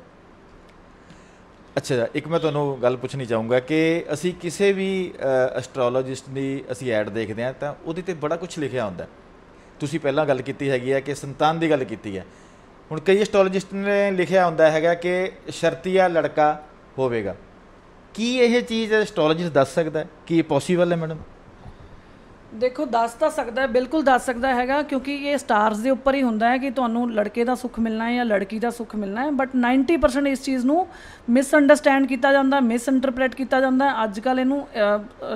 ਅੱਛਾ, ਇੱਕ ਮੈਂ ਤੁਹਾਨੂੰ ਗੱਲ ਪੁੱਛਣੀ ਚਾਹੂੰਗਾ ਕਿ ਅਸੀਂ ਕਿਸੇ ਵੀ ਐਸਟ੍ਰੋਲੋਜਿਸਟ ਦੀ ਅਸੀਂ ਐਡ ਦੇਖਦੇ ਹਾਂ ਤਾਂ ਉਹਦੇ 'ਤੇ ਬੜਾ ਕੁਝ ਲਿਖਿਆ ਹੁੰਦਾ। ਤੁਸੀਂ ਪਹਿਲਾਂ ਗੱਲ ਕੀਤੀ ਹੈਗੀ ਹੈ ਕਿ ਸੰਤਾਨ ਦੀ ਗੱਲ ਕੀਤੀ ਹੈ। ਹੁਣ ਕਈ ਐਸਟ੍ਰੋਲੋਜਿਸਟ ਨੇ ਲਿਖਿਆ ਹੁੰਦਾ ਹੈਗਾ ਕਿ ਸ਼ਰਤੀਆ ਲੜਕਾ ਹੋਵੇਗਾ। ਕੀ ਇਹ ਚੀਜ਼ ਐਸਟ੍ਰੋਲੋਜਿਸਟ ਦੱਸ ਸਕਦਾ ਹੈ ਕਿ ਇਹ ਪੋਸੀਬਲ ਹੈ? ਮੈਡਮ ਦੇਖੋ, ਦੱਸ ਤਾਂ ਸਕਦਾ ਹੈ, ਬਿਲਕੁਲ ਦੱਸ ਸਕਦਾ ਹੈਗਾ, ਕਿਉਂਕਿ ਇਹ ਸਟਾਰਸ ਦੇ ਉੱਪਰ ਹੀ ਹੁੰਦਾ ਹੈ ਕਿ ਤੁਹਾਨੂੰ ਲੜਕੇ ਦਾ ਸੁੱਖ ਮਿਲਣਾ ਹੈ ਜਾਂ ਲੜਕੀ ਦਾ ਸੁੱਖ ਮਿਲਣਾ ਹੈ। ਬਟ 90% ਇਸ ਚੀਜ਼ ਨੂੰ ਮਿਸਅੰਡਰਸਟੈਂਡ ਕੀਤਾ ਜਾਂਦਾ, ਮਿਸਇੰਟਰਪ੍ਰੇਟ ਕੀਤਾ ਜਾਂਦਾ। ਅੱਜ ਕੱਲ੍ਹ ਇਹਨੂੰ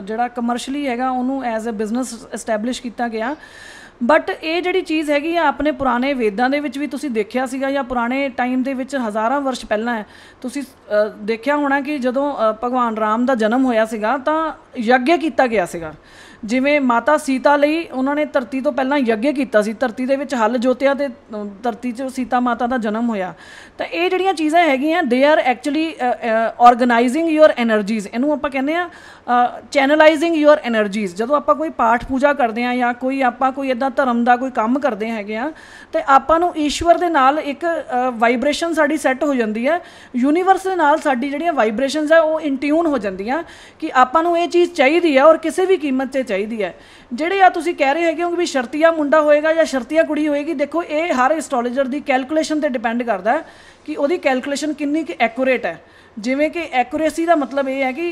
ਜਿਹੜਾ ਕਮਰਸ਼ਲੀ ਹੈਗਾ ਉਹਨੂੰ ਐਜ਼ ਅ ਬਿਜ਼ਨਸ ਐਸਟੈਬਲਿਸ਼ ਕੀਤਾ ਗਿਆ। ਬਟ ਇਹ ਜਿਹੜੀ ਚੀਜ਼ ਹੈਗੀ ਆ ਆਪਣੇ ਪੁਰਾਣੇ ਵੇਦਾਂ ਦੇ ਵਿੱਚ ਵੀ ਤੁਸੀਂ ਦੇਖਿਆ ਸੀਗਾ, ਜਾਂ ਪੁਰਾਣੇ ਟਾਈਮ ਦੇ ਵਿੱਚ ਹਜ਼ਾਰਾਂ ਵਰਸ਼ ਪਹਿਲਾਂ ਹੈ, ਤੁਸੀਂ ਦੇਖਿਆ ਹੋਣਾ ਕਿ ਜਦੋਂ ਭਗਵਾਨ ਰਾਮ ਦਾ ਜਨਮ ਹੋਇਆ ਸੀਗਾ ਤਾਂ ਯੱਗ ਕੀਤਾ ਗਿਆ ਸੀਗਾ। ਜਿਵੇਂ ਮਾਤਾ ਸੀਤਾ ਲਈ ਉਹਨਾਂ ਨੇ ਧਰਤੀ ਤੋਂ ਪਹਿਲਾਂ ਯੱਗ ਕੀਤਾ ਸੀ, ਧਰਤੀ ਦੇ ਵਿੱਚ ਹੱਲ ਜੋਤਿਆ ਤੇ ਧਰਤੀ 'ਚ ਸੀਤਾ ਮਾਤਾ ਦਾ ਜਨਮ ਹੋਇਆ। ਤਾਂ ਇਹ ਜਿਹੜੀਆਂ ਚੀਜ਼ਾਂ ਹੈਗੀਆਂ they are actually organizing your energies. ਇਹਨੂੰ ਆਪਾਂ ਕਹਿੰਦੇ ਆ ਚੈਨਲਾਈਜ਼ਿੰਗ ਯੂਅਰ ਐਨਰਜੀਜ਼। ਜਦੋਂ ਆਪਾਂ ਕੋਈ ਪਾਠ ਪੂਜਾ ਕਰਦੇ ਹਾਂ ਜਾਂ ਕੋਈ ਇੱਦਾਂ ਧਰਮ ਦਾ ਕੋਈ ਕੰਮ ਕਰਦੇ ਹੈਗੇ ਆ ਤੇ ਆਪਾਂ ਨੂੰ ਈਸ਼ਵਰ ਦੇ ਨਾਲ ਇੱਕ ਵਾਈਬ੍ਰੇਸ਼ਨ ਸਾਡੀ ਸੈੱਟ ਹੋ ਜਾਂਦੀ ਹੈ। ਯੂਨੀਵਰਸ ਦੇ ਨਾਲ ਸਾਡੀ ਜਿਹੜੀਆਂ ਵਾਈਬ੍ਰੇਸ਼ਨਸ ਹੈ ਉਹ ਇਨਟਿਊਨ ਹੋ ਜਾਂਦੀਆਂ ਕਿ ਆਪਾਂ ਨੂੰ ਇਹ ਚੀਜ਼ ਚਾਹੀਦੀ ਹੈ ਔਰ ਕਿਸੇ ਵੀ ਕੀਮਤ 'ਤੇ ਚਾਹੀਦੀ ਹੈ। ਜਿਹੜੇ ਆ ਤੁਸੀਂ ਕਹਿ ਰਹੇ ਹੈਗੇ ਹੋ ਕਿ ਵੀ ਸ਼ਰਤੀਆ ਮੁੰਡਾ ਹੋਏਗਾ ਜਾਂ ਸ਼ਰਤੀਆ ਕੁੜੀ ਹੋਏਗੀ, ਦੇਖੋ ਇਹ ਹਰ ਐਸਟ੍ਰੋਲੋਜਰ ਦੀ ਕੈਲਕੂਲੇਸ਼ਨ ਤੇ ਡਿਪੈਂਡ ਕਰਦਾ ਹੈ ਕਿ ਉਹਦੀ ਕੈਲਕੂਲੇਸ਼ਨ ਕਿੰਨੀ ਕੁ ਐਕੂਰੇਟ ਹੈ। ਜਿਵੇਂ ਕਿ ਐਕੂਰੇਸੀ ਦਾ ਮਤਲਬ ਇਹ ਹੈ ਕਿ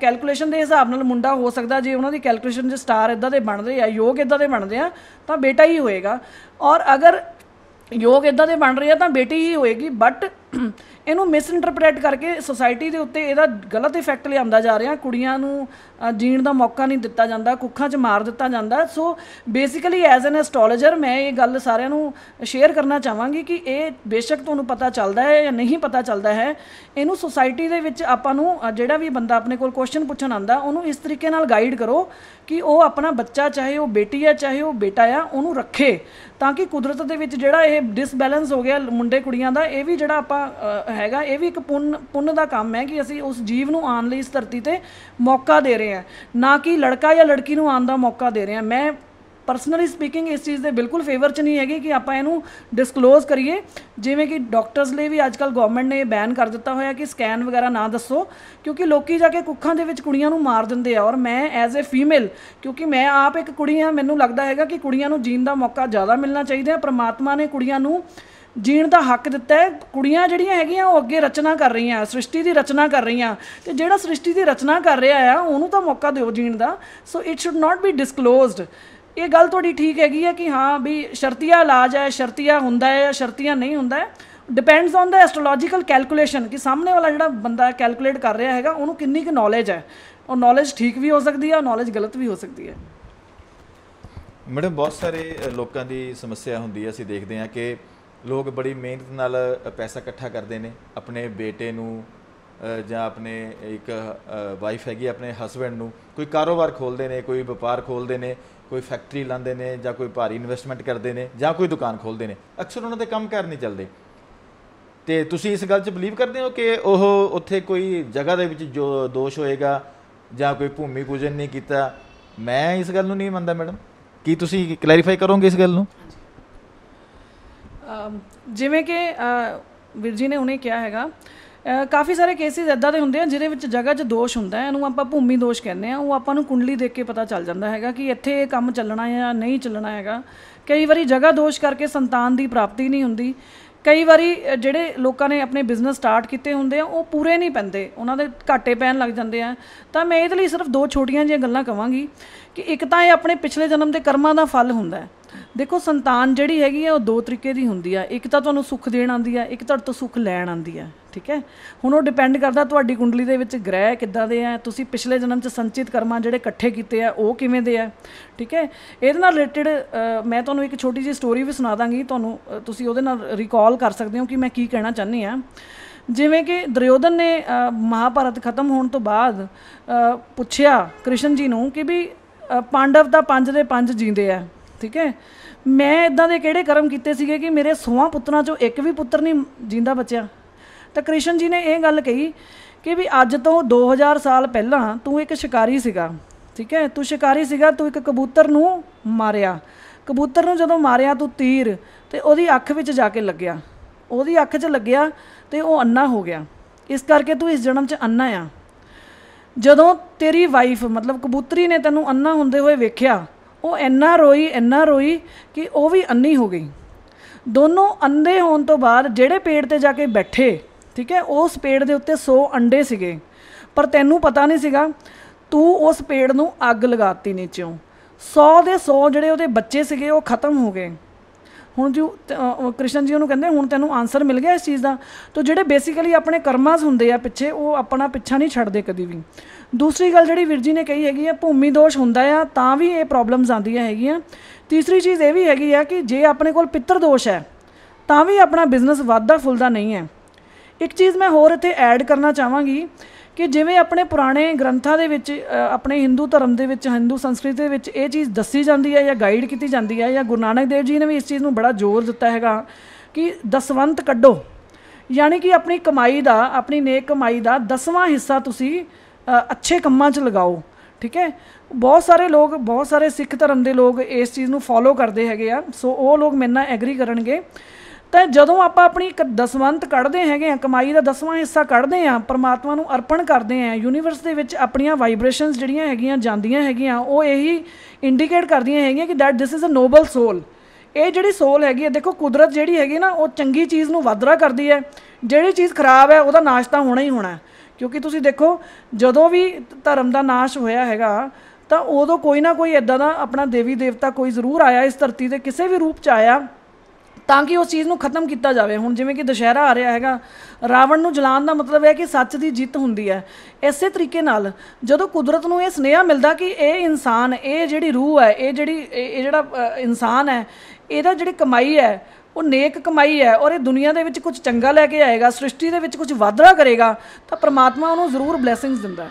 ਕੈਲਕੂਲੇਸ਼ਨ ਦੇ ਹਿਸਾਬ ਨਾਲ ਮੁੰਡਾ ਹੋ ਸਕਦਾ, ਜੇ ਉਹਨਾਂ ਦੀ ਕੈਲਕੂਲੇਸ਼ਨ 'ਚ ਸਟਾਰ ਇੱਦਾਂ ਦੇ ਬਣਦੇ ਆ, ਯੋਗ ਇੱਦਾਂ ਦੇ ਬਣਦੇ ਆ ਤਾਂ ਬੇਟਾ ਹੀ ਹੋਏਗਾ, ਔਰ ਅਗਰ ਯੋਗ ਇੱਦਾਂ ਦੇ ਬਣ ਰਹੇ ਆ ਤਾਂ ਬੇਟੀ ਹੀ ਹੋਏਗੀ। ਬਟ ਇਹਨੂੰ ਮਿਸਇੰਟਰਪ੍ਰੇਟ ਕਰਕੇ ਸੁਸਾਇਟੀ ਦੇ ਉੱਤੇ ਇਹਦਾ ਗਲਤ ਇਫੈਕਟ ਲਿਆਉਂਦਾ ਜਾ ਰਿਹਾ। ਕੁੜੀਆਂ ਨੂੰ ਜੀਣ ਦਾ ਮੌਕਾ ਨਹੀਂ ਦਿੱਤਾ ਜਾਂਦਾ, ਕੁੱਖਾਂ 'ਚ ਮਾਰ ਦਿੱਤਾ ਜਾਂਦਾ। So basically as an astrologer ਮੈਂ ਇਹ ਗੱਲ ਸਾਰਿਆਂ ਨੂੰ ਸ਼ੇਅਰ ਕਰਨਾ ਚਾਹਾਂਗੀ ਕਿ ਇਹ ਬੇਸ਼ੱਕ ਤੁਹਾਨੂੰ ਪਤਾ ਚੱਲਦਾ ਹੈ ਜਾਂ ਨਹੀਂ ਪਤਾ ਚੱਲਦਾ ਹੈ, ਇਹਨੂੰ ਸੁਸਾਇਟੀ ਦੇ ਵਿੱਚ ਆਪਾਂ ਨੂੰ ਜਿਹੜਾ ਵੀ ਬੰਦਾ ਆਪਣੇ ਕੋਲ ਕੁਐਸਚਨ ਪੁੱਛਣ ਆਉਂਦਾ ਉਹਨੂੰ ਇਸ ਤਰੀਕੇ ਨਾਲ ਗਾਈਡ ਕਰੋ ਕਿ ਉਹ ਆਪਣਾ ਬੱਚਾ, ਚਾਹੇ ਉਹ ਬੇਟੀ ਹੈ ਚਾਹੇ ਉਹ ਬੇਟਾ ਆ, ਉਹਨੂੰ ਰੱਖੇ, ਤਾਂ ਕਿ ਕੁਦਰਤ ਦੇ ਵਿੱਚ ਜਿਹੜਾ ਇਹ ਡਿਸਬੈਲੈਂਸ ਹੋ ਗਿਆ ਮੁੰਡੇ ਕੁੜੀਆਂ ਦਾ, ਇਹ ਵੀ ਜਿਹੜਾ ਆਪਾਂ ਹੈਗਾ ਇਹ ਵੀ ਇੱਕ ਪੁੰਨ ਦਾ ਕੰਮ ਹੈ ਕਿ ਅਸੀਂ ਉਸ ਜੀਵ ਨੂੰ ਆਉਣ ਲਈ ਇਸ ਧਰਤੀ ਤੇ ਮੌਕਾ ਦੇ ਰਹੇ ਹਾਂ, ਨਾ ਕਿ ਲੜਕਾ ਜਾਂ ਲੜਕੀ ਨੂੰ ਆਉਣ ਦਾ ਮੌਕਾ ਦੇ ਰਹੇ ਹਾਂ। ਮੈਂ ਪਰਸਨਲੀ ਸਪੀਕਿੰਗ ਇਸ ਚੀਜ਼ ਦੇ ਬਿਲਕੁਲ ਫੇਵਰ 'ਚ ਨਹੀਂ ਹੈਗੀ ਕਿ ਆਪਾਂ ਇਹਨੂੰ ਡਿਸਕਲੋਜ਼ ਕਰੀਏ। ਜਿਵੇਂ ਕਿ ਡਾਕਟਰਸ ਲਈ ਵੀ ਅੱਜ ਕੱਲ੍ਹ ਗਵਰਨਮੈਂਟ ਨੇ ਬੈਨ ਕਰ ਦਿੱਤਾ ਹੋਇਆ ਕਿ ਸਕੈਨ ਵਗੈਰਾ ਨਾ ਦੱਸੋ, ਕਿਉਂਕਿ ਲੋਕੀ ਜਾ ਕੇ ਕੁੱਖਾਂ ਦੇ ਵਿੱਚ ਕੁੜੀਆਂ ਨੂੰ ਮਾਰ ਦਿੰਦੇ ਆ। ਔਰ ਮੈਂ ਐਜ਼ ਏ ਫੀਮੇਲ, ਕਿਉਂਕਿ ਮੈਂ ਆਪ ਇੱਕ ਕੁੜੀ ਹਾਂ, ਮੈਨੂੰ ਲੱਗਦਾ ਹੈਗਾ ਕਿ ਕੁੜੀਆਂ ਨੂੰ ਜੀਣ ਦਾ ਮੌਕਾ ਜ਼ਿਆਦਾ ਮਿਲਣਾ ਚਾਹੀਦਾ ਹੈ। ਪ੍ਰਮਾਤਮਾ ਨੇ ਕੁੜੀਆਂ ਨੂੰ ਜੀਣ ਦਾ ਹੱਕ ਦਿੱਤਾ ਹੈ। ਕੁੜੀਆਂ ਜਿਹੜੀਆਂ ਹੈਗੀਆਂ ਉਹ ਅੱਗੇ ਰਚਨਾ ਕਰ ਰਹੀਆਂ, ਸ੍ਰਿਸ਼ਟੀ ਦੀ ਰਚਨਾ ਕਰ ਰਹੀਆਂ, ਤੇ ਜਿਹੜਾ ਸ੍ਰਿਸ਼ਟੀ ਦੀ ਰਚਨਾ ਕਰ ਰਿਹਾ ਆ ਉਹਨੂੰ ਤਾਂ ਮੌਕਾ ਦਿਓ ਜੀਣ ਦਾ। So it should not be disclosed. ਇਹ ਗੱਲ ਤੁਹਾਡੀ ਠੀਕ ਹੈਗੀ ਹੈ ਕਿ ਹਾਂ ਵੀ ਸ਼ਰਤੀਆ ਇਲਾਜ ਹੈ, ਸ਼ਰਤੀਆ ਹੁੰਦਾ ਹੈ ਜਾਂ ਸ਼ਰਤੀਆ ਨਹੀਂ ਹੁੰਦਾ ਹੈ, ਡਿਪੈਂਡਸ ਔਨ ਦਾ ਐਸਟ੍ਰੋਲੋਜੀਕਲ ਕੈਲਕੂਲੇਸ਼ਨ ਕਿ ਸਾਹਮਣੇ ਵਾਲਾ ਜਿਹੜਾ ਬੰਦਾ ਕੈਲਕੂਲੇਟ ਕਰ ਰਿਹਾ ਹੈਗਾ ਉਹਨੂੰ ਕਿੰਨੀ ਕੁ ਨੌਲੇਜ ਹੈ। ਉਹ ਨੌਲੇਜ ਠੀਕ ਵੀ ਹੋ ਸਕਦੀ ਹੈ, ਉਹ ਨੌਲੇਜ ਗਲਤ ਵੀ ਹੋ ਸਕਦੀ ਹੈ। ਮੈਡਮ, ਬਹੁਤ ਸਾਰੇ ਲੋਕਾਂ ਦੀ ਸਮੱਸਿਆ ਹੁੰਦੀ ਹੈ, ਅਸੀਂ ਦੇਖਦੇ ਹਾਂ ਕਿ ਲੋਕ ਬੜੀ ਮਿਹਨਤ ਨਾਲ ਪੈਸਾ ਇਕੱਠਾ ਕਰਦੇ ਨੇ, ਆਪਣੇ ਬੇਟੇ ਨੂੰ ਜਾਂ ਆਪਣੇ ਇੱਕ ਵਾਈਫ ਹੈਗੀ ਆਪਣੇ ਹਸਬੈਂਡ ਨੂੰ ਕੋਈ ਕਾਰੋਬਾਰ ਖੋਲ੍ਹਦੇ ਨੇ, ਕੋਈ ਵਪਾਰ ਖੋਲ੍ਹਦੇ ਨੇ, ਕੋਈ ਫੈਕਟਰੀ ਲਾਉਂਦੇ ਨੇ ਜਾਂ ਕੋਈ ਭਾਰੀ ਇਨਵੈਸਟਮੈਂਟ ਕਰਦੇ ਨੇ ਜਾਂ ਕੋਈ ਦੁਕਾਨ ਖੋਲ੍ਹਦੇ ਨੇ। ਅਕਸਰ ਉਹਨਾਂ ਦੇ ਕੰਮ ਕਾਰ ਨਹੀਂ ਚੱਲਦੇ। ਤੇ ਤੁਸੀਂ ਇਸ ਗੱਲ 'ਚ ਬਲੀਵ ਕਰਦੇ ਹੋ ਕਿ ਉਹ ਉੱਥੇ ਕੋਈ ਜਗ੍ਹਾ ਦੇ ਵਿੱਚ ਜੋ ਦੋਸ਼ ਹੋਏਗਾ ਜਾਂ ਕੋਈ ਭੂਮੀ ਪੂਜਨ ਨਹੀਂ ਕੀਤਾ? ਮੈਂ ਇਸ ਗੱਲ ਨੂੰ ਨਹੀਂ ਮੰਨਦਾ। ਮੈਡਮ, ਕੀ ਤੁਸੀਂ ਕਲੈਰੀਫਾਈ ਕਰੋਗੇ ਇਸ ਗੱਲ ਨੂੰ? ਜਿਵੇਂ ਕਿ ਵੀਰ ਜੀ ਨੇ ਹੁਣੇ ਕਿਹਾ ਹੈਗਾ, ਕਾਫੀ ਸਾਰੇ ਕੇਸਿਸ ਇੱਦਾਂ ਦੇ ਹੁੰਦੇ ਆ ਜਿਹਦੇ ਵਿੱਚ ਜਗ੍ਹਾ 'ਚ ਦੋਸ਼ ਹੁੰਦਾ, ਇਹਨੂੰ ਆਪਾਂ ਭੂਮੀ ਦੋਸ਼ ਕਹਿੰਦੇ ਆ। ਉਹ ਆਪਾਂ ਨੂੰ ਕੁੰਡਲੀ ਦੇਖ ਕੇ ਪਤਾ ਚੱਲ ਜਾਂਦਾ ਹੈਗਾ ਕਿ ਇੱਥੇ ਇਹ ਕੰਮ ਚੱਲਣਾ ਜਾਂ ਨਹੀਂ ਚੱਲਣਾ ਹੈਗਾ। ਕਈ ਵਾਰੀ ਜਗ੍ਹਾ ਦੋਸ਼ ਕਰਕੇ ਸੰਤਾਨ ਦੀ ਪ੍ਰਾਪਤੀ ਨਹੀਂ ਹੁੰਦੀ। ਕਈ ਵਾਰੀ ਜਿਹੜੇ ਲੋਕਾਂ ਨੇ ਆਪਣੇ ਬਿਜ਼ਨਸ ਸਟਾਰਟ ਕੀਤੇ ਹੁੰਦੇ ਆ ਉਹ ਪੂਰੇ ਨਹੀਂ ਪੈਂਦੇ, ਉਹਨਾਂ ਦੇ ਘਾਟੇ ਪੈਣ ਲੱਗ ਜਾਂਦੇ ਆ। ਤਾਂ ਮੈਂ ਇਹਦੇ ਲਈ ਸਿਰਫ ਦੋ ਛੋਟੀਆਂ ਜਿਹੀਆਂ ਗੱਲਾਂ ਕਹਾਂਗੀ ਕਿ ਇੱਕ ਤਾਂ ਇਹ ਆਪਣੇ ਪਿਛਲੇ ਜਨਮ ਦੇ ਕਰਮਾਂ ਦਾ ਫਲ ਹੁੰਦਾ। ਦੇਖੋ, ਸੰਤਾਨ ਜਿਹੜੀ ਹੈਗੀ ਆ ਉਹ ਦੋ ਤਰੀਕੇ ਦੀ ਹੁੰਦੀ ਆ। ਇੱਕ ਤਾਂ ਤੁਹਾਨੂੰ ਸੁੱਖ ਦੇਣ ਆਉਂਦੀ ਆ, ਇੱਕ ਤੁਹਾਡੇ ਤੋਂ ਸੁੱਖ ਲੈਣ ਆਉਂਦੀ ਆ। ਠੀਕ ਹੈ, ਹੁਣ ਉਹ ਡਿਪੈਂਡ ਕਰਦਾ ਤੁਹਾਡੀ ਕੁੰਡਲੀ ਦੇ ਵਿੱਚ ਗ੍ਰਹਿ ਕਿੱਦਾਂ ਦੇ ਆ, ਤੁਸੀਂ ਪਿਛਲੇ ਜਨਮ 'ਚ ਸੰਚਿਤ ਕਰਮਾਂ ਜਿਹੜੇ ਇਕੱਠੇ ਕੀਤੇ ਆ ਉਹ ਕਿਵੇਂ ਦੇ ਆ। ਠੀਕ ਹੈ, ਇਹਦੇ ਨਾਲ ਰਿਲੇਟਡ ਮੈਂ ਤੁਹਾਨੂੰ ਇੱਕ ਛੋਟੀ ਜਿਹੀ ਸਟੋਰੀ ਵੀ ਸੁਣਾ ਦਾਂਗੀ, ਤੁਹਾਨੂੰ ਤੁਸੀਂ ਉਹਦੇ ਨਾਲ ਰਿਕਾਲ ਕਰ ਸਕਦੇ ਹੋ ਕਿ ਮੈਂ ਕੀ ਕਹਿਣਾ ਚਾਹੁੰਦੀ ਹਾਂ। ਜਿਵੇਂ ਕਿ ਦੁਰਯੋਧਨ ਨੇ ਮਹਾਭਾਰਤ ਖਤਮ ਹੋਣ ਤੋਂ ਬਾਅਦ ਪੁੱਛਿਆ ਕ੍ਰਿਸ਼ਨ ਜੀ ਨੂੰ ਕਿ ਵੀ ਪਾਂਡਵ ਤਾਂ 5 ਦੇ 5 ਜੀਂਦੇ ਆ। ਠੀਕ ਹੈ, ਮੈਂ ਇੱਦਾਂ ਦੇ ਕਿਹੜੇ ਕਰਮ ਕੀਤੇ ਸੀਗੇ ਕਿ ਮੇਰੇ 100 ਪੁੱਤਰਾਂ 'ਚੋਂ ਇੱਕ ਵੀ ਪੁੱਤਰ ਨਹੀਂ ਜਿੰਦਾ ਬਚਿਆ। ਤਾਂ ਕ੍ਰਿਸ਼ਨ ਜੀ ਨੇ ਇਹ ਗੱਲ ਕਹੀ ਕਿ ਵੀ ਅੱਜ ਤੋਂ 2000 ਸਾਲ ਪਹਿਲਾਂ ਤੂੰ ਇੱਕ ਸ਼ਿਕਾਰੀ ਸੀਗਾ। ਠੀਕ ਹੈ, ਤੂੰ ਸ਼ਿਕਾਰੀ ਸੀਗਾ, ਤੂੰ ਇੱਕ ਕਬੂਤਰ ਨੂੰ ਮਾਰਿਆ। ਕਬੂਤਰ ਨੂੰ ਜਦੋਂ ਮਾਰਿਆ ਤੂੰ ਤੀਰ ਤੇ ਉਹਦੀ ਅੱਖ ਵਿੱਚ ਜਾ ਕੇ ਲੱਗਿਆ, ਉਹਦੀ ਅੱਖ 'ਚ ਲੱਗਿਆ ਤੇ ਉਹ ਅੰਨਾ ਹੋ ਗਿਆ। ਇਸ ਕਰਕੇ ਤੂੰ ਇਸ ਜਨਮ 'ਚ ਅੰਨਾ ਆ। ਜਦੋਂ ਤੇਰੀ ਵਾਈਫ ਮਤਲਬ ਕਬੂਤਰੀ ਨੇ ਤੈਨੂੰ ਅੰਨਾ ਹੁੰਦੇ ਹੋਏ ਵੇਖਿਆ, ਉਹ ਇੰਨਾ ਰੋਈ ਕਿ ਉਹ ਵੀ ਅੰਨੀ ਹੋ ਗਈ। ਦੋਨੋਂ ਅੰਧੇ ਹੋਣ ਤੋਂ ਬਾਅਦ ਜਿਹੜੇ ਪੇੜ 'ਤੇ ਜਾ ਕੇ ਬੈਠੇ, ਠੀਕ ਹੈ, ਉਸ ਪੇੜ ਦੇ ਉੱਤੇ 100 ਅੰਡੇ ਸੀਗੇ, ਪਰ ਤੈਨੂੰ ਪਤਾ ਨਹੀਂ ਸੀਗਾ। ਤੂੰ ਉਸ ਪੇੜ ਨੂੰ ਅੱਗ ਲਗਾਤੀ ਨੀਚੋਂ, 100 ਦੇ 100 ਜਿਹੜੇ ਉਹਦੇ ਬੱਚੇ ਸੀਗੇ ਉਹ ਖਤਮ ਹੋ ਗਏ। ਹੁਣ ਜੋ ਕ੍ਰਿਸ਼ਨ ਜੀ ਉਹਨੂੰ ਕਹਿੰਦੇ ਹੁਣ ਤੈਨੂੰ ਆਨਸਰ ਮਿਲ ਗਿਆ ਇਸ ਚੀਜ਼ ਦਾ। ਤਾਂ ਜਿਹੜੇ ਬੇਸਿਕਲੀ ਆਪਣੇ ਕਰਮਾਸ ਹੁੰਦੇ ਆ ਪਿੱਛੇ, ਉਹ ਆਪਣਾ ਪਿੱਛਾ ਨਹੀਂ ਛੱਡਦੇ ਕਦੀ ਵੀ। ਦੂਸਰੀ ਗੱਲ ਜਿਹੜੀ ਵੀਰ ਜੀ ਨੇ ਕਹੀ ਹੈਗੀ ਆ, ਭੂਮੀ ਦੋਸ਼ ਹੁੰਦਾ ਆ ਤਾਂ ਵੀ ਇਹ ਪ੍ਰੋਬਲਮਸ ਆਉਂਦੀਆਂ ਹੈਗੀਆਂ। ਤੀਸਰੀ ਚੀਜ਼ ਇਹ ਵੀ ਹੈਗੀ ਆ ਕਿ ਜੇ ਆਪਣੇ ਕੋਲ ਪਿੱਤਰ ਦੋਸ਼ ਹੈ ਤਾਂ ਵੀ ਆਪਣਾ ਬਿਜ਼ਨਸ ਵੱਧਦਾ ਫੁੱਲਦਾ ਨਹੀਂ ਹੈ। ਇੱਕ ਚੀਜ਼ ਮੈਂ ਹੋਰ ਇੱਥੇ ਐਡ ਕਰਨਾ ਚਾਹਾਂਗੀ ਕਿ ਜਿਵੇਂ ਆਪਣੇ ਪੁਰਾਣੇ ਗ੍ਰੰਥਾਂ ਦੇ ਵਿੱਚ, ਆਪਣੇ ਹਿੰਦੂ ਧਰਮ ਦੇ ਵਿੱਚ, ਹਿੰਦੂ ਸੰਸਕ੍ਰਿਤੀ ਦੇ ਵਿੱਚ ਇਹ ਚੀਜ਼ ਦੱਸੀ ਜਾਂਦੀ ਹੈ ਜਾਂ ਗਾਈਡ ਕੀਤੀ ਜਾਂਦੀ ਹੈ, ਜਾਂ ਗੁਰੂ ਨਾਨਕ ਦੇਵ ਜੀ ਨੇ ਵੀ ਇਸ ਚੀਜ਼ ਨੂੰ ਬੜਾ ਜ਼ੋਰ ਦਿੱਤਾ ਹੈਗਾ ਕਿ ਦਸਵੰਤ ਕੱਢੋ, ਯਾਨੀ ਕਿ ਆਪਣੀ ਕਮਾਈ ਦਾ, ਆਪਣੀ ਨੇਕ ਕਮਾਈ ਦਾ 10ਵਾਂ ਹਿੱਸਾ ਤੁਸੀਂ ਅੱਛੇ ਕੰਮਾਂ 'ਚ ਲਗਾਓ। ਠੀਕ ਹੈ, ਬਹੁਤ ਸਾਰੇ ਲੋਕ, ਬਹੁਤ ਸਾਰੇ ਸਿੱਖ ਧਰਮ ਦੇ ਲੋਕ ਇਸ ਚੀਜ਼ ਨੂੰ ਫੋਲੋ ਕਰਦੇ ਹੈਗੇ ਆ। ਸੋ ਉਹ ਲੋਕ ਮੇਰੇ ਨਾਲ ਐਗਰੀ ਕਰਨਗੇ। ਤਾਂ ਜਦੋਂ ਆਪਾਂ ਆਪਣੀ ਇੱਕ ਦਸਵੰਤ ਕੱਢਦੇ ਹੈਗੇ ਆ, ਕਮਾਈ ਦਾ 10ਵਾਂ ਹਿੱਸਾ ਕੱਢਦੇ ਆ, ਪਰਮਾਤਮਾ ਨੂੰ ਅਰਪਣ ਕਰਦੇ ਆ, ਯੂਨੀਵਰਸ ਦੇ ਵਿੱਚ ਆਪਣੀਆਂ ਵਾਈਬ੍ਰੇਸ਼ਨਸ ਜਿਹੜੀਆਂ ਹੈਗੀਆਂ ਜਾਂਦੀਆਂ ਹੈਗੀਆਂ, ਉਹ ਇਹੀ ਇੰਡੀਕੇਟ ਕਰਦੀਆਂ ਹੈਗੀਆਂ ਕਿ that this is a noble soul. ਇਹ ਜਿਹੜੀ ਸੋਲ ਹੈਗੀ ਹੈ, ਦੇਖੋ ਕੁਦਰਤ ਜਿਹੜੀ ਹੈਗੀ ਨਾ, ਉਹ ਚੰਗੀ ਚੀਜ਼ ਨੂੰ ਵਾਧਰਾ ਕਰਦੀ ਹੈ, ਜਿਹੜੀ ਚੀਜ਼ ਖਰਾਬ ਹੈ ਉਹਦਾ ਨਾਸ਼ ਤਾਂ ਹੋਣਾ ਹੀ ਹੋਣਾ। ਕਿਉਂਕਿ ਤੁਸੀਂ ਦੇਖੋ ਜਦੋਂ ਵੀ ਧਰਮ ਦਾ ਨਾਸ਼ ਹੋਇਆ ਹੈਗਾ ਤਾਂ ਉਦੋਂ ਕੋਈ ਨਾ ਕੋਈ ਇੱਦਾਂ ਦਾ ਆਪਣਾ ਦੇਵੀ ਦੇਵਤਾ ਕੋਈ ਜ਼ਰੂਰ ਆਇਆ ਇਸ ਧਰਤੀ 'ਤੇ, ਕਿਸੇ ਵੀ ਰੂਪ 'ਚ ਆਇਆ, ਤਾਂ ਕਿ ਉਸ ਚੀਜ਼ ਨੂੰ ਖਤਮ ਕੀਤਾ ਜਾਵੇ। ਹੁਣ ਜਿਵੇਂ ਕਿ ਦੁਸ਼ਹਿਰਾ ਆ ਰਿਹਾ ਹੈਗਾ, ਰਾਵਣ ਨੂੰ ਜਲਾਉਣ ਦਾ ਮਤਲਬ ਹੈ ਕਿ ਸੱਚ ਦੀ ਜਿੱਤ ਹੁੰਦੀ ਹੈ। ਇਸੇ ਤਰੀਕੇ ਨਾਲ ਜਦੋਂ ਕੁਦਰਤ ਨੂੰ ਇਹ ਸੁਨੇਹਾ ਮਿਲਦਾ ਕਿ ਇਹ ਇਨਸਾਨ, ਇਹ ਜਿਹੜੀ ਰੂਹ ਹੈ, ਇਹ ਜਿਹੜਾ ਇਨਸਾਨ ਹੈ, ਇਹਦਾ ਜਿਹੜੀ ਕਮਾਈ ਹੈ ਉਹ ਨੇਕ ਕਮਾਈ ਹੈ ਔਰ ਇਹ ਦੁਨੀਆ ਦੇ ਵਿੱਚ ਕੁਝ ਚੰਗਾ ਲੈ ਕੇ ਆਏਗਾ, ਸ੍ਰਿਸ਼ਟੀ ਦੇ ਵਿੱਚ ਕੁਝ ਵਾਧਰਾ ਕਰੇਗਾ, ਤਾਂ ਪਰਮਾਤਮਾ ਉਹਨੂੰ ਜ਼ਰੂਰ ਬਲੈਸਿੰਗਸ ਦਿੰਦਾ ਹੈ।